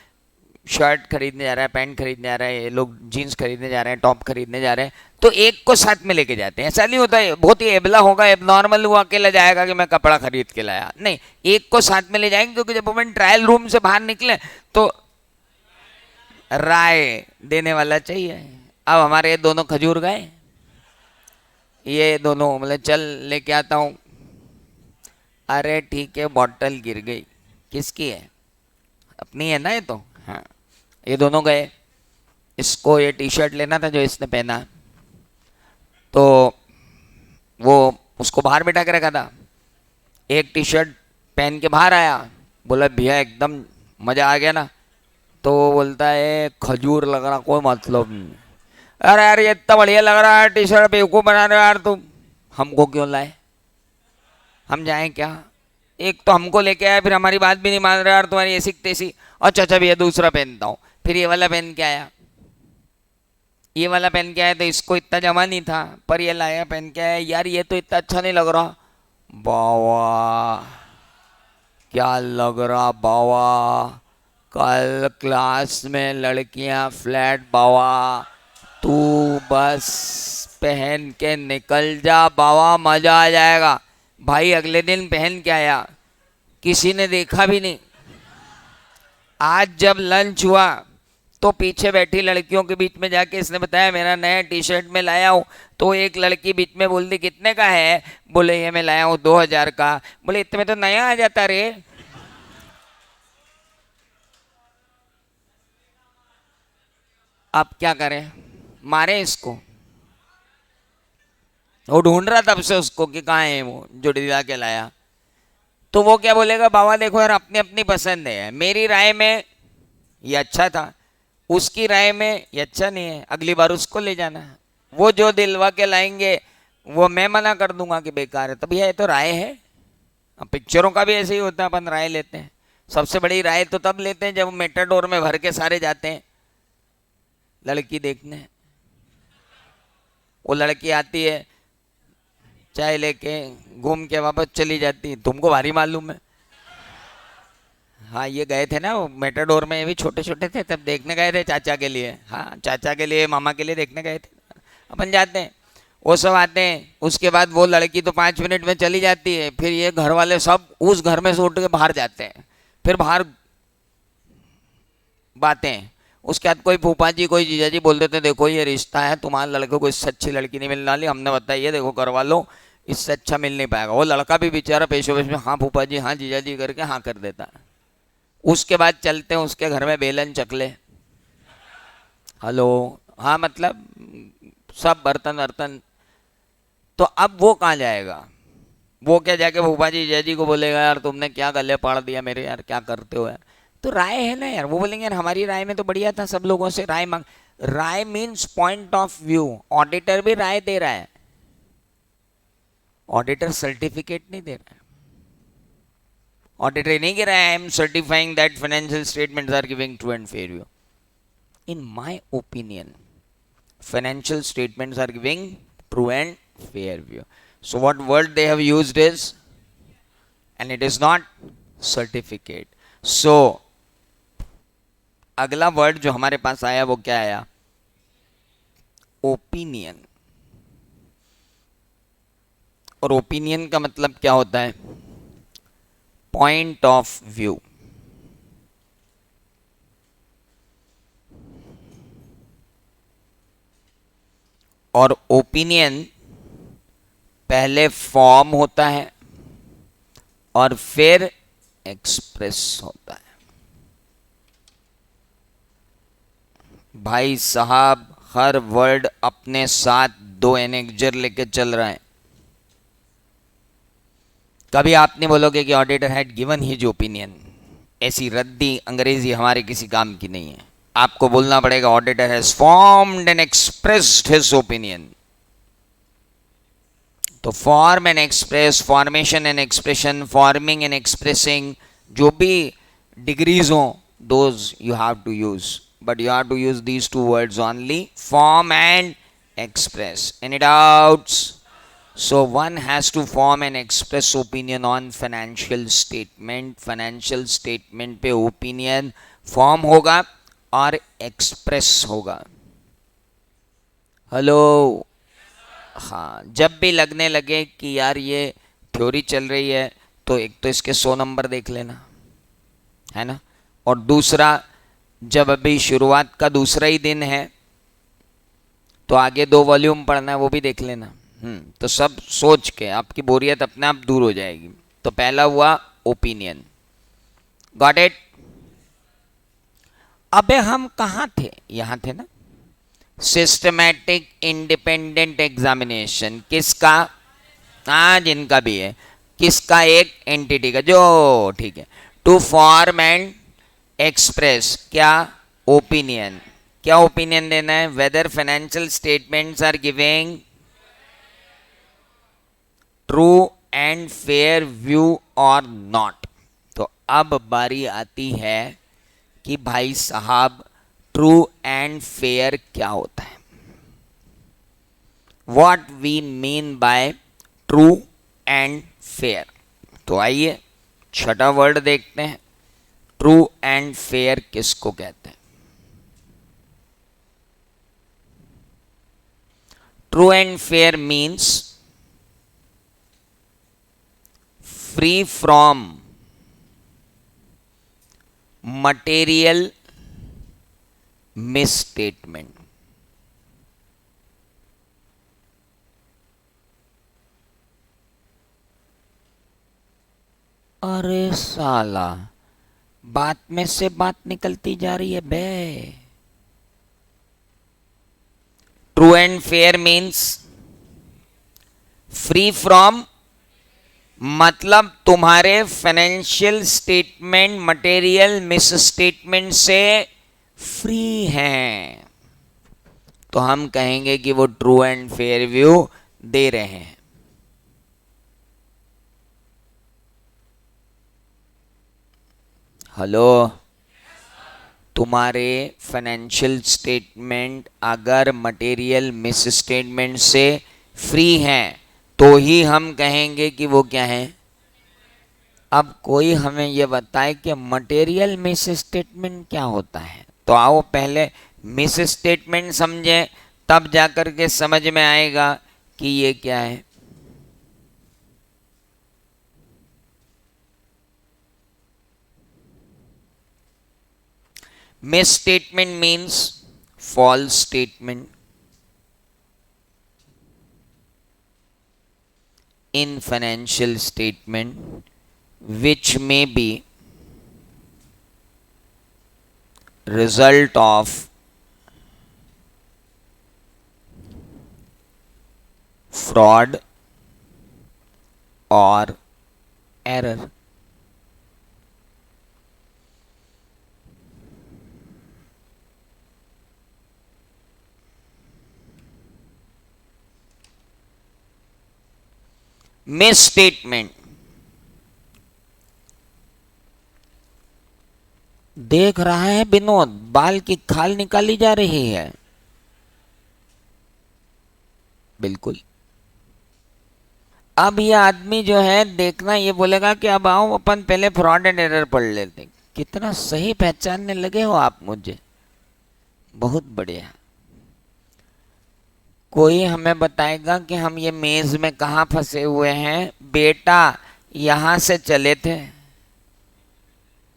शर्ट खरीदने जा रहा है, पैंट खरीदने जा रहा है, ये लोग जीन्स खरीदने जा रहे हैं, टॉप खरीदने जा रहे हैं, तो एक को साथ में लेके जाते हैं। ऐसा नहीं होता है बहुत ही एबला होगा, एबनॉर्मल वो अकेला जाएगा कि मैं कपड़ा खरीद के लाया, नहीं, एक को साथ में ले जाएंगे, क्योंकि जब अपन ट्रायल रूम से बाहर निकले तो राय देने वाला चाहिए। अब हमारे ये दोनों खजूर गए, ये दोनों मतलब चल लेके आता हूँ, अरे ठीक है, बॉटल गिर गई, किसकी है? अपनी है ना ये तो, हाँ। ये दोनों गए, इसको ये टी शर्ट लेना था जो इसने पहना, तो वो उसको बाहर बिठा के रखा था। एक टी शर्ट पहन के बाहर आया, बोला भैया एकदम मज़ा आ गया ना, तो वो बोलता है खजूर लग रहा, कोई मतलब नहीं। अरे यार ये इतना बढ़िया लग रहा है टी शर्ट, बेवकूफ़ बना रहे हो यार तुम, हमको क्यों लाए, हम जाएं क्या? एक तो हमको लेके आया, फिर हमारी बात भी नहीं मान रहे यार, तुम्हारी ऐसी तैसी। अच्छा अच्छा भैया दूसरा पहनता हूँ, फिर ये वाला पहन के आया, ये वाला पहन के आया, तो इसको इतना जमा नहीं था, पर ये लाया पहन के आया, यार ये तो इतना अच्छा नहीं लग रहा। बावा क्या लग रहा बावा, कल क्लास में लड़कियां फ्लैट बावा, तू बस पहन के निकल जा बावा, मजा आ जाएगा। भाई अगले दिन पहन के आया, किसी ने देखा भी नहीं। आज जब लंच हुआ तो पीछे बैठी लड़कियों के बीच में जाके इसने बताया मेरा नया टी शर्ट में लाया हूँ, तो एक लड़की बीच में बोल दी कितने का है? बोले ये मैं लाया हूँ 2000 का। बोले इतने में तो नया आ जाता रे। अब क्या करें, मारे इसको? वो ढूंढ रहा तब से उसको कि कहाँ है वो जो दिला के लाया। तो वो क्या बोलेगा, बाबा देखो यार अपनी अपनी पसंद है, मेरी राय में ये अच्छा था, उसकी राय में ये अच्छा नहीं है, अगली बार उसको ले जाना है। वो जो दिलवा के लाएंगे वो मैं मना कर दूंगा कि बेकार है, तो भैया ये तो राय है। अब पिक्चरों का भी ऐसे ही होता है, अपन राय लेते हैं। सबसे बड़ी राय तो तब लेते हैं जब मेटाडोर में भर के सारे जाते हैं लड़की देखने। वो लड़की आती है, चाय लेके घूम के वापस चली जाती है, तुमको भारी मालूम है। हाँ ये गए थे ना वो मेटाडोर में, ये भी छोटे छोटे थे तब, देखने गए थे चाचा के लिए, हाँ चाचा के लिए मामा के लिए देखने गए थे। अपन जाते हैं, वो सब आते हैं, उसके बाद वो लड़की तो 5 मिनट में चली जाती है, फिर ये घर वाले सब उस घर में से उठ के बाहर जाते हैं, फिर बाहर बातें। उसके बाद कोई फूफा जी कोई जीजा जी बोल देते देखो ये रिश्ता है, तुम्हारे लड़के को इससे अच्छी लड़की नहीं मिलने वाली, हमने बताइए देखो करवा लो, इससे अच्छा मिल नहीं पाएगा। वो लड़का भी बेचारा पेशो पेश में हाँ फूफा जी हाँ जीजा जी करके हाँ कर देता है। उसके बाद चलते हैं उसके घर में बेलन चकले, हेलो, हाँ मतलब सब बर्तन वर्तन। तो अब वो कहाँ जाएगा? वो क्या जाके फूफा जी जीजा जी को बोलेगा यार तुमने क्या गले पाड़ दिया मेरे, यार क्या करते हो यार? तो राय है ना यार, वो बोलेंगे यार हमारी राय में तो बढ़िया था, सब लोगों से राय मांग। राय means point of view, auditor भी राय दे रहा है, ऑडिटर सर्टिफिकेट नहीं दे रहा है। ऑडिटर नहीं कह रहा है I am certifying that financial statements are giving true and fair view. In my opinion financial statements are giving true and fair view. So what word they have used is, and it is not certificate. So अगला वर्ड जो हमारे पास आया वो क्या आया? ओपिनियन। और ओपिनियन का मतलब क्या होता है? Point of view. और ओपिनियन पहले फॉर्म होता है और फिर एक्सप्रेस होता है। भाई साहब हर वर्ड अपने साथ 2 एनेक्जर लेके चल रहा है। कभी आप नहीं बोलोगे कि auditor had given his opinion, ऐसी रद्दी अंग्रेजी हमारे किसी काम की नहीं है। आपको बोलना पड़ेगा auditor has formed and expressed his opinion. तो form and express, formation and expression, forming and expressing, जो भी डिग्रीज हो those you have to use, but you have to use these 2 words only, form and express. Any doubts? So one has to form and express opinion on financial statement. Financial statement पे opinion form होगा और express होगा. हेलो. हाँ, जब भी लगने लगे कि यार ये थ्योरी चल रही है तो एक तो इसके 100 नंबर देख लेना, है ना. और दूसरा, जब अभी शुरुआत का दूसरा ही दिन है तो आगे 2 वॉल्यूम पढ़ना है, वो भी देख लेना. तो सब सोच के आपकी बोरियत अपने आप दूर हो जाएगी. तो पहला हुआ ओपिनियन. Got it. अबे हम कहाँ थे? यहाँ थे ना. सिस्टमैटिक इंडिपेंडेंट एग्जामिनेशन किसका? हाँ, जिनका भी है. किसका? एक एंटिटी का. जो ठीक है. टू फॉर्म एंड एक्सप्रेस क्या? ओपिनियन. क्या ओपिनियन देना है? Whether financial statements are giving true and fair view और नॉट. तो अब बारी आती है कि भाई साहब ट्रू एंड फेयर क्या होता है. What we mean by true and fair. तो आइए छठा वर्ड देखते हैं. ट्रू एंड फेयर किसको कहते हैं? True and fair means free from material misstatement. अरे साला, बात में से बात निकलती जा रही है बे. True and fair means free from, मतलब तुम्हारे financial statement material misstatement से फ्री हैं. तो हम कहेंगे कि वो ट्रू एंड फेयर व्यू दे रहे हैं. हेलो. तुम्हारे फाइनेंशियल स्टेटमेंट अगर मटेरियल मिस स्टेटमेंट से फ्री हैं तो ही हम कहेंगे कि वो क्या है. अब कोई हमें ये बताए कि मटेरियल मिस स्टेटमेंट क्या होता है. तो आओ पहले मिस स्टेटमेंट समझें, तब जाकर के समझ में आएगा कि ये क्या है. Misstatement means false statement in financial statement which may be result of fraud or error. Miss statement. देख रहा है विनोद, बाल की खाल निकाली जा रही है. बिल्कुल. अब ये आदमी जो है देखना, ये बोलेगा कि अब आओ अपन पहले फ्रॉड एंड एरर पढ़ लेते. कितना सही पहचानने लगे हो आप मुझे, बहुत बढ़िया. कोई हमें बताएगा कि हम ये मेज में कहाँ फंसे हुए हैं? बेटा यहाँ से चले थे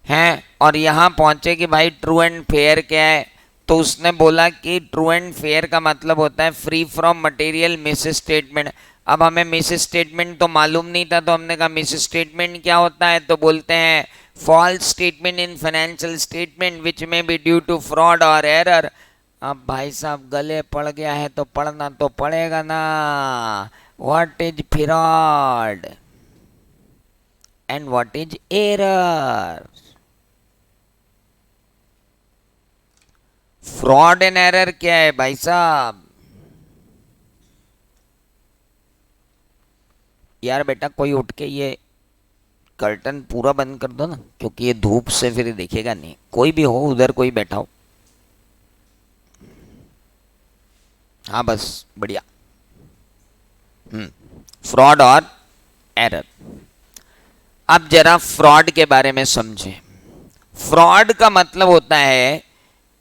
हैं और यहाँ पहुँचे कि भाई ट्रू एंड फेयर क्या है. तो उसने बोला कि ट्रू एंड फेयर का मतलब होता है free from material miss statement. अब हमें मिस स्टेटमेंट तो मालूम नहीं था, तो हमने कहा मिस स्टेटमेंट क्या होता है. तो बोलते हैं false statement in financial statement which may be due to fraud or error. अब भाई साहब गले पड़ गया है तो पढ़ना तो पड़ेगा ना. What is fraud and what is error? Fraud and error क्या है भाई साहब? यार बेटा कोई उठ के ये कर्टन पूरा बंद कर दो ना, क्योंकि ये धूप से फिर देखेगा नहीं. कोई भी हो, उधर कोई बैठा हो. हाँ बस बढ़िया. Fraud or error. अब जरा फ्रॉड के बारे में समझें। फ्रॉड का मतलब होता है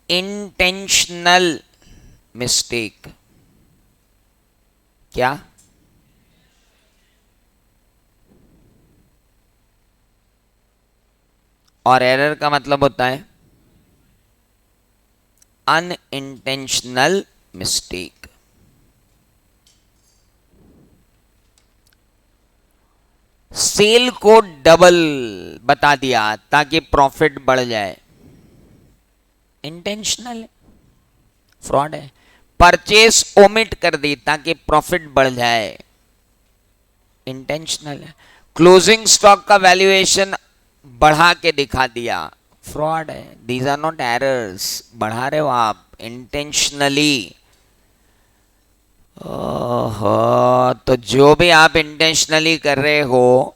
इंटेंशनल मिस्टेक। क्या? और एरर का मतलब होता है अनइंटेंशनल मिस्टेक। सेल को डबल बता दिया ताकि प्रॉफिट बढ़ जाए, इंटेंशनल है, फ्रॉड है। परचेस ओमिट कर दी ताकि प्रॉफिट बढ़ जाए, इंटेंशनल है। क्लोजिंग स्टॉक का वैल्यूएशन बढ़ा के दिखा दिया, फ्रॉड है। दीज आर नॉट एरर्स, बढ़ा रहे हो आप इंटेंशनली। ओहो, तो जो भी आप इंटेंशनली कर रहे हो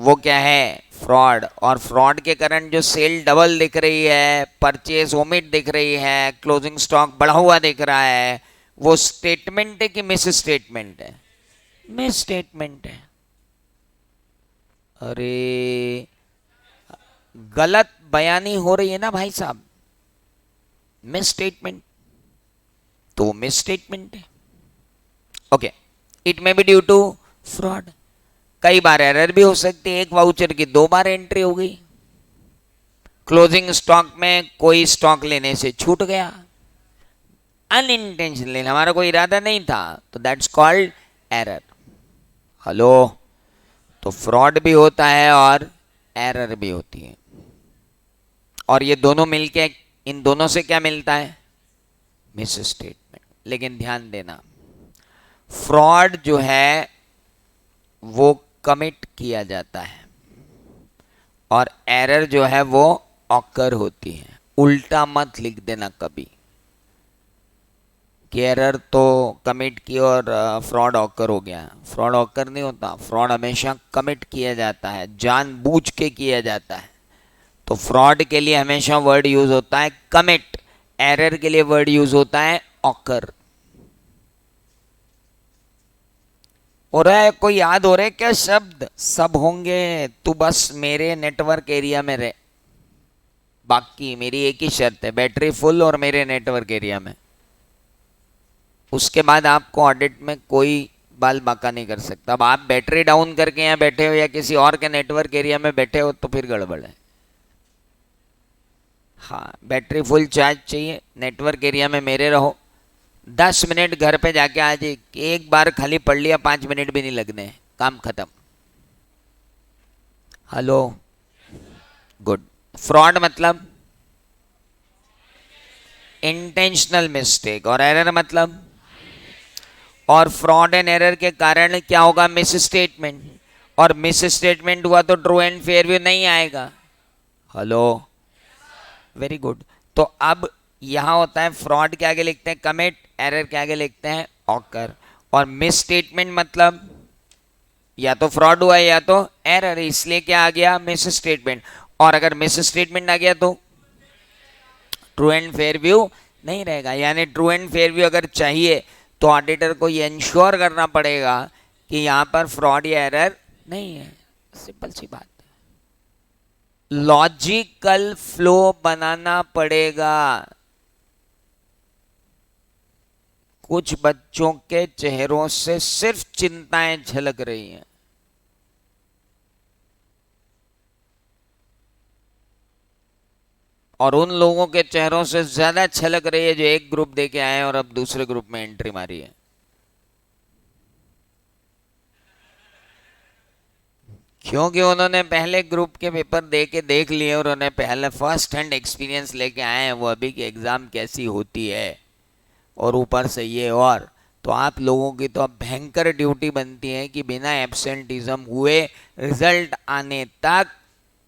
वो क्या है? फ्रॉड। और फ्रॉड के कारण जो सेल डबल दिख रही है, परचेज ओमिट दिख रही है, क्लोजिंग स्टॉक बढ़ा हुआ दिख रहा है, वो स्टेटमेंट है कि मिस स्टेटमेंट है? मिस स्टेटमेंट है। अरे गलत बयानी हो रही है ना भाई साहब, मिस स्टेटमेंट, तो मिस स्टेटमेंट है। Okay, it may be due to fraud. कई बार एरर भी हो सकती है, एक वाउचर की 2 बार एंट्री हो गई, क्लोजिंग स्टॉक में कोई स्टॉक लेने से छूट गया, अनइंटेंशनली, हमारा कोई इरादा नहीं था, तो दैट्स कॉल्ड एरर। हेलो, तो फ्रॉड भी होता है और एरर भी होती है, और ये दोनों मिलके, इन दोनों से क्या मिलता है? Miss statement. लेकिन ध्यान देना, फ्रॉड जो है वो कमिट किया जाता है और एरर जो है वो ऑकर होती है। उल्टा मत लिख देना कभी कि एरर तो कमिट की और फ्रॉड ऑकर हो गया। फ्रॉड ऑकर नहीं होता, फ्रॉड हमेशा कमिट किया जाता है, जानबूझ के किया जाता है। तो फ्रॉड के लिए हमेशा वर्ड यूज होता है कमिट, एरर के लिए वर्ड यूज होता है ऑकर। हो रहा है कोई याद हो रहा है क्या शब्द? सब होंगे, तू बस मेरे नेटवर्क एरिया में रहे। बाकी मेरी एक ही शर्त है, बैटरी फुल और मेरे नेटवर्क एरिया में। उसके बाद आपको ऑडिट में कोई बाल बाका नहीं कर सकता। अब आप बैटरी डाउन करके यहाँ बैठे हो या किसी और के नेटवर्क एरिया में बैठे हो तो फिर गड़बड़ है। हाँ, बैटरी फुल चार्ज चाहिए, नेटवर्क एरिया में मेरे रहो, 10 मिनट घर पे जाके आ जाए, एक बार खाली पढ़ लिया, 5 मिनट भी नहीं लगने, काम खत्म। Hello, good. फ्रॉड मतलब इंटेंशनल मिस्टेक, और एरर मतलब, और फ्रॉड एंड एरर के कारण क्या होगा? मिस स्टेटमेंट, और मिस स्टेटमेंट हुआ तो ट्रू एंड फेयर व्यू नहीं आएगा। Hello, very good. तो अब यहां होता है फ्रॉड के आगे लिखते हैं कमिट, एरर के आगे लिखते हैं ऑकर, और मिस स्टेटमेंट मतलब या तो फ्रॉड हुआ या तो एरर, इसलिए क्या आ गया? Miss statement. और अगर मिस स्टेटमेंट आ गया तो ट्रू एंड फेयर व्यू नहीं रहेगा। यानी ट्रू एंड फेयर व्यू अगर चाहिए तो ऑडिटर को ये इंश्योर करना पड़ेगा कि यहां पर फ्रॉड या एरर नहीं है। सिंपल सी बात, लॉजिकल फ्लो बनाना पड़ेगा। कुछ बच्चों के चेहरों से सिर्फ चिंताएं झलक रही हैं। और उन लोगों के चेहरों से ज्यादा छलक रही है जो एक ग्रुप दे के आए हैं और अब दूसरे ग्रुप में एंट्री मारी है। क्योंकि उन्होंने पहले ग्रुप के पेपर दे के देख लिए और उन्हें पहले फर्स्ट हैंड एक्सपीरियंस लेके आए हैं वो अभी की एग्जाम कैसी होती है, और ऊपर से ये। और तो आप लोगों की तो अब भयंकर ड्यूटी बनती है कि बिना एब्सेंटिज्म हुए रिजल्ट आने तक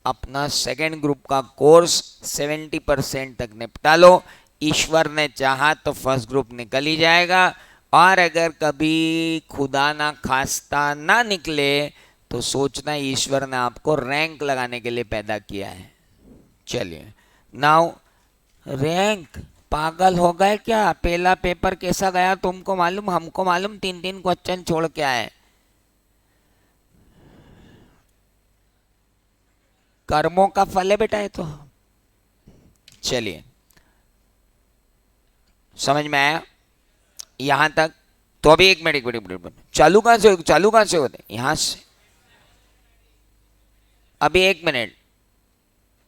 अपना सेकेंड ग्रुप का कोर्स 70% तक निपटा लो। ईश्वर ने चाहा तो फर्स्ट ग्रुप निकल ही जाएगा, और अगर कभी खुदा ना खास्ता ना निकले तो सोचना ईश्वर ने आपको रैंक लगाने के लिए पैदा किया है। चलिए, नाउ रैंक, पागल हो गए क्या? पहला पेपर कैसा गया तुमको मालूम, हमको मालूम, 3-3 क्वेश्चन छोड़ के आए। कर्मों का फल है बेटा ये तो। चलिए, समझ में आया यहां तक? तो अभी एक मिनट एक मिनट एक मिनट, चालू कहां से होते? यहां से। अभी एक मिनट,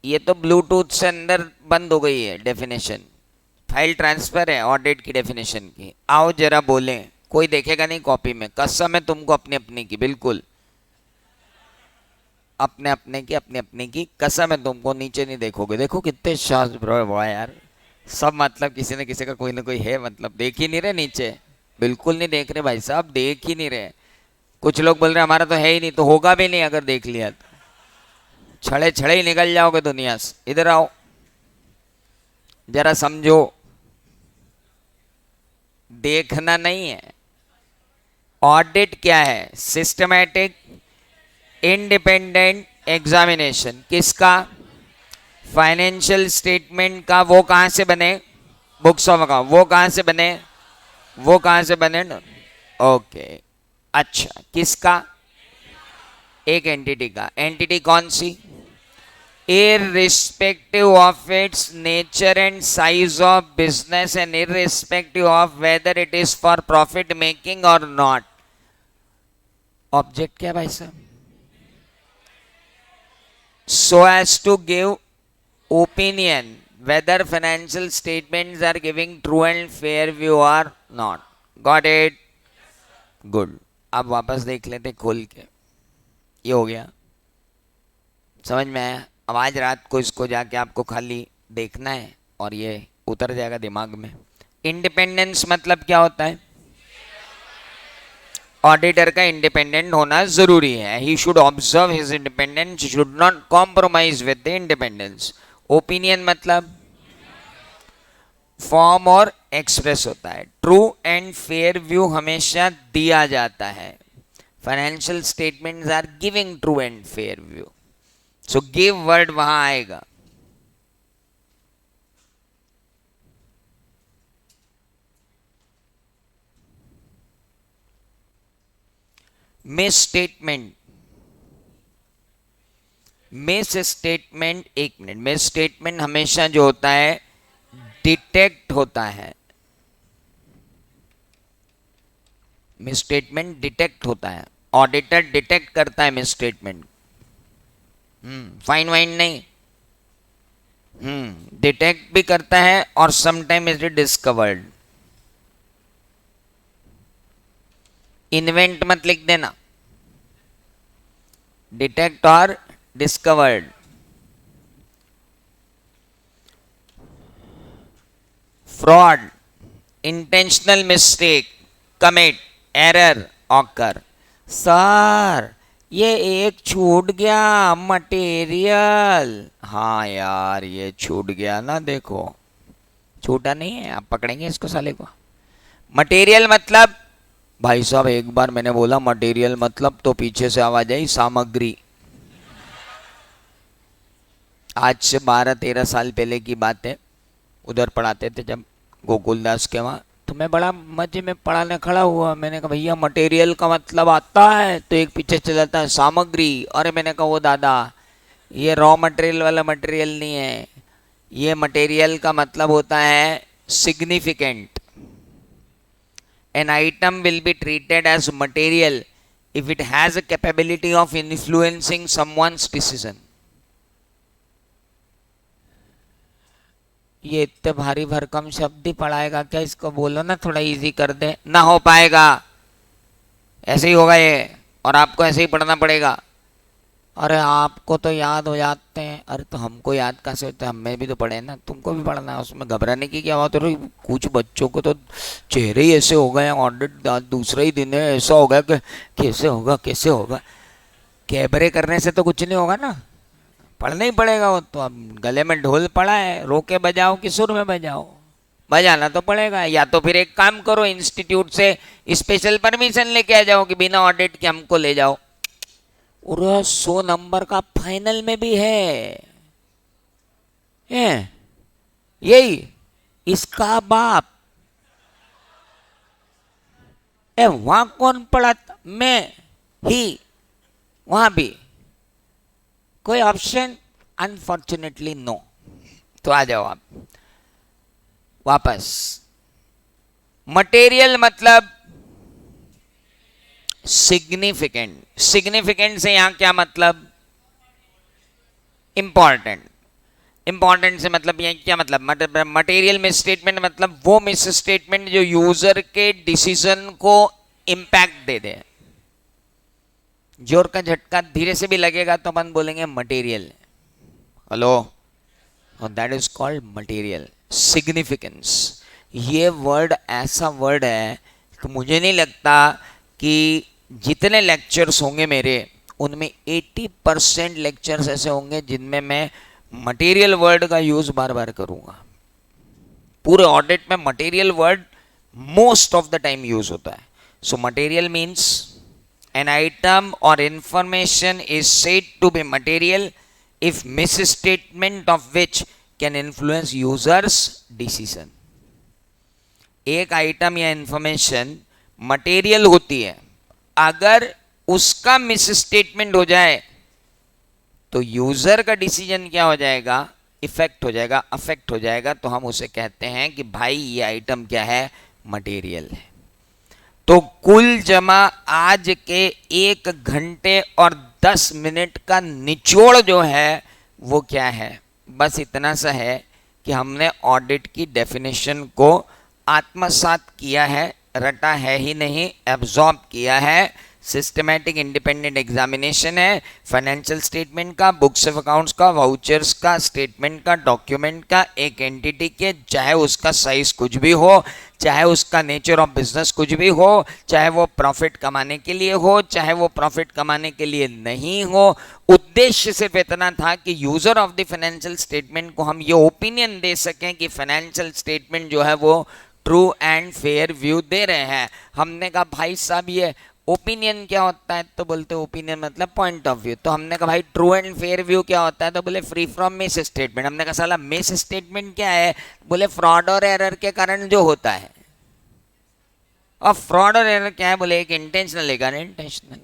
ये तो ब्लूटूथ से अंदर बंद हो गई है डेफिनेशन। फाइल ट्रांसफर है ऑडिट की डेफिनेशन की। आओ जरा बोलें, कोई देखेगा नहीं कॉपी में, कसम है तुमको अपने अपने की, बिल्कुल अपने अपने की कसम है तुमको, नीचे नहीं देखोगे। देखो कितने शास्त्र ब्रो, वाह यार, सब मतलब किसी न किसी का कोई ना कोई है, मतलब देख ही नहीं रहे नीचे, बिल्कुल नहीं देख रहे भाई साहब, देख ही नहीं रहे। कुछ लोग बोल रहे हमारा तो है ही नहीं, तो होगा भी नहीं अगर देख लिया तो, छड़े छड़े ही निकल जाओगे दुनिया से। इधर आओ जरा समझो, देखना नहीं है। ऑडिट क्या है? Systematic independent examination. किसका? फाइनेंशियल स्टेटमेंट का। वो कहां से बने? Books of account. वो कहां से बने? वो कहां से बने? ओके, अच्छा, किसका? एक एंटिटी का। एंटिटी कौन सी? irrespective of its nature and size of business and irrespective of whether it is for profit making or not. Object क्या भाई साहब? so as to give opinion whether financial statements are giving true and fair view or not. Got it? Good. अब वापस देख लेते खोल के। ये हो गया, समझ में आया? अब आज रात को इसको जाके आपको खाली देखना है और ये उतर जाएगा दिमाग में। इंडिपेंडेंस मतलब क्या होता है? ऑडिटर का इंडिपेंडेंट होना जरूरी है। He should observe his independence, should not compromise with the independence. Opinion मतलब फॉर्म और एक्सप्रेस होता है। ट्रू एंड फेयर व्यू हमेशा दिया जाता है। Financial statements are giving true and fair view. So give word वहां आएगा। मिस स्टेटमेंट, मिस स्टेटमेंट, एक मिनट, मिस स्टेटमेंट हमेशा जो होता है डिटेक्ट होता है। मिस स्टेटमेंट डिटेक्ट होता है। ऑडिटर डिटेक्ट करता है मिस स्टेटमेंट। फाइन वाइन नहीं, डिटेक्ट भी करता है और sometime is it discovered. Invent मत लिख देना, डिटेक्ट और discovered. Fraud, intentional mistake, commit, error, occur. Sir ये एक छूट गया, मटेरियल। हाँ यार ये छूट गया ना, देखो छूटा नहीं है, आप पकड़ेंगे इसको साले को। मटेरियल मतलब भाई साहब, एक बार मैंने बोला मटेरियल मतलब, तो पीछे से आवाज आई सामग्री। आज से 12-13 साल पहले की बात है। उधर पढ़ाते थे जब गोकुलदास के वहाँ, तो मैं बड़ा मजे में पढ़ाने खड़ा हुआ। मैंने कहा भैया मटेरियल का मतलब आता है, तो एक पीछे चला जाता है सामग्री। अरे मैंने कहा वो दादा, ये रॉ मटेरियल वाला मटेरियल नहीं है, ये मटेरियल का मतलब होता है significant. An item will be treated as material if it has a capability of influencing someone's decision. ये इतने भारी भरकम शब्द ही पढ़ाएगा क्या? इसको बोलो ना थोड़ा इजी कर दे। ना हो पाएगा, ऐसे ही होगा ये, और आपको ऐसे ही पढ़ना पड़ेगा। अरे आपको तो याद हो जाते हैं। अरे तो हमको याद कैसे होते हैं? हमें भी तो पढ़े ना, तुमको भी पढ़ना है, उसमें घबराने की क्या बात है? कुछ बच्चों को तो चेहरे ही ऐसे हो गए, ऑडिट दूसरा ही दिन है, ऐसा हो गया कि कैसे होगा कैसे होगा। कैबरे करने से तो कुछ नहीं होगा ना, पढ़ना ही पड़ेगा वो तो। अब गले में ढोल पड़ा है, रोके बजाओ कि सुर में बजाओ, बजाना तो पड़ेगा। या तो फिर एक काम करो, इंस्टीट्यूट से स्पेशल परमिशन लेके आ जाओ कि बिना ऑडिट के हमको ले जाओ। और 100 नंबर का फाइनल में भी है यही इसका बाप। वहां कौन पढ़ा? मैं ही, वहां भी कोई ऑप्शन? Unfortunately no. तो आ जाओ आप वापस। मटेरियल मतलब सिग्निफिकेंट। सिग्निफिकेंट से यहां क्या मतलब? इंपॉर्टेंट। इंपॉर्टेंट से मतलब ये क्या मतलब? मटेरियल मिस स्टेटमेंट मतलब वो मिस स्टेटमेंट जो यूजर के डिसीजन को इंपैक्ट दे दे। जोर का झटका धीरे से भी लगेगा तो अपन बोलेंगे material. Hello, that is called material. Significance, ये वर्ड ऐसा वर्ड है कि मुझे नहीं लगता कि जितने लेक्चर्स होंगे मेरे, उनमें 80% लेक्चर्स ऐसे होंगे जिनमें मैं मटेरियल वर्ड का यूज बार बार करूंगा। पूरे ऑडिट में material word most of the time use होता है। So material means an item or information is said to be material if misstatement of which can influence users decision। एक आइटम या इंफॉर्मेशन मटेरियल होती है अगर उसका मिसस्टेटमेंट हो जाए तो यूजर का डिसीजन क्या हो जाएगा? इफेक्ट हो जाएगा, अफेक्ट हो जाएगा। तो हम उसे कहते हैं कि भाई ये आइटम क्या है? मटेरियल है। तो कुल जमा आज के 1 घंटे और 10 मिनट का निचोड़ जो है वो क्या है? बस इतना सा है कि हमने ऑडिट की डेफिनेशन को आत्मसात किया है, रटा है ही नहीं, एब्जॉर्ब किया है। सिस्टमैटिक इंडिपेंडेंट एग्जामिनेशन है फाइनेंशियल स्टेटमेंट का, बुक्स ऑफ अकाउंट्स का, वाउचर्स का, स्टेटमेंट का, डॉक्यूमेंट का, एक एंटिटी के, चाहे उसका साइज कुछ भी हो, चाहे उसका नेचर ऑफ बिजनेस कुछ भी हो, चाहे वो प्रॉफिट कमाने के लिए हो, चाहे वो प्रॉफिट कमाने के लिए नहीं हो। उद्देश्य सिर्फ इतना था कि user of the financial statement को हम ये ओपिनियन दे सकें कि फाइनेंशियल स्टेटमेंट जो है वो ट्रू एंड फेयर व्यू दे रहे हैं। हमने कहा भाई साहब ये ओपिनियन क्या होता है? तो बोलते ओपिनियन मतलब पॉइंट ऑफ व्यू। तो हमने कहा भाई ट्रू एंड फेयर व्यू क्या होता है? तो बोले फ्री फ्रॉम मिस स्टेटमेंट। हमने कहा साला मिस स्टेटमेंट क्या है? बोले फ्रॉड और एरर के कारण जो होता है। और फ्रॉड और एरर क्या है? बोले एक इंटेंशनल एक अनइंटेंशनल।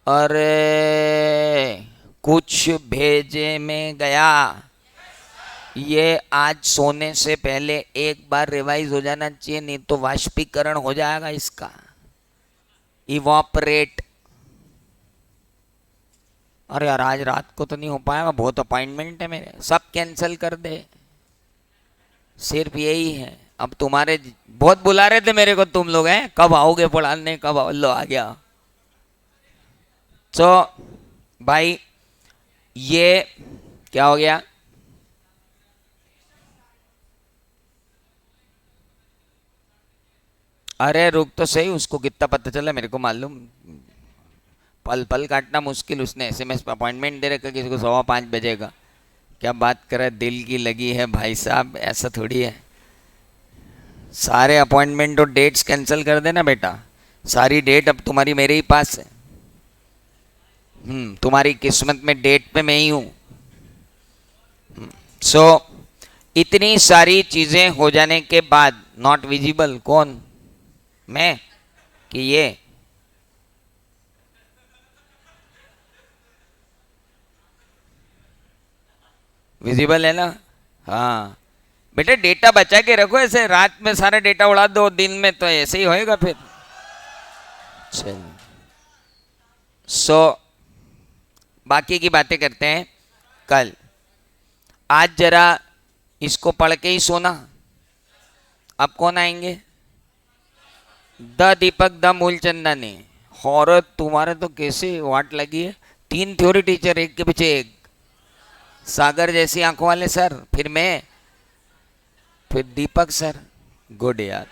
अरे कुछ भेजे में गया, ये आज सोने से पहले एक बार रिवाइज हो जाना चाहिए, नहीं तो वाष्पीकरण हो जाएगा इसका, इवॉपरेट। अरे यार आज रात को तो नहीं हो पाएगा, बहुत अपॉइंटमेंट है मेरे, सब कैंसिल कर दे। सिर्फ यही है। अब तुम्हारे बहुत बुला रहे थे मेरे को, तुम लोग हैं कब आओगे पढ़ाने, कब आओ, लो आ गया। तो भाई ये क्या हो गया? अरे रुक तो सही, उसको कितना पता चला मेरे को मालूम। पल पल काटना मुश्किल, उसने एसएमएस पर अपॉइंटमेंट दे रखा किसी को 5:15 का। क्या बात कर रहा है, दिल की लगी है भाई साहब, ऐसा थोड़ी है। सारे अपॉइंटमेंट और डेट्स कैंसिल कर देना बेटा। सारी डेट अब तुम्हारी मेरे ही पास है। तुम्हारी किस्मत में डेट पे मैं ही हूँ। सो इतनी सारी चीजें हो जाने के बाद नॉट विजिबल कौन? मैं कि ये? विजिबल है ना? हाँ बेटा, डेटा बचा के रखो, ऐसे रात में सारा डेटा उड़ा दो, दिन में तो ऐसे ही होएगा फिर। चल सो बाकी की बातें करते हैं कल। आज जरा इसको पढ़ के ही सोना। अब कौन आएंगे? The Deepak the Mulchandani. और तुम्हारे तो कैसे वाट लगी है, 3 थ्योरी टीचर एक के पीछे एक, सागर जैसी आंखों वाले सर, फिर मैं, फिर दीपक सर। गुड यार।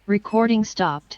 Recording stopped.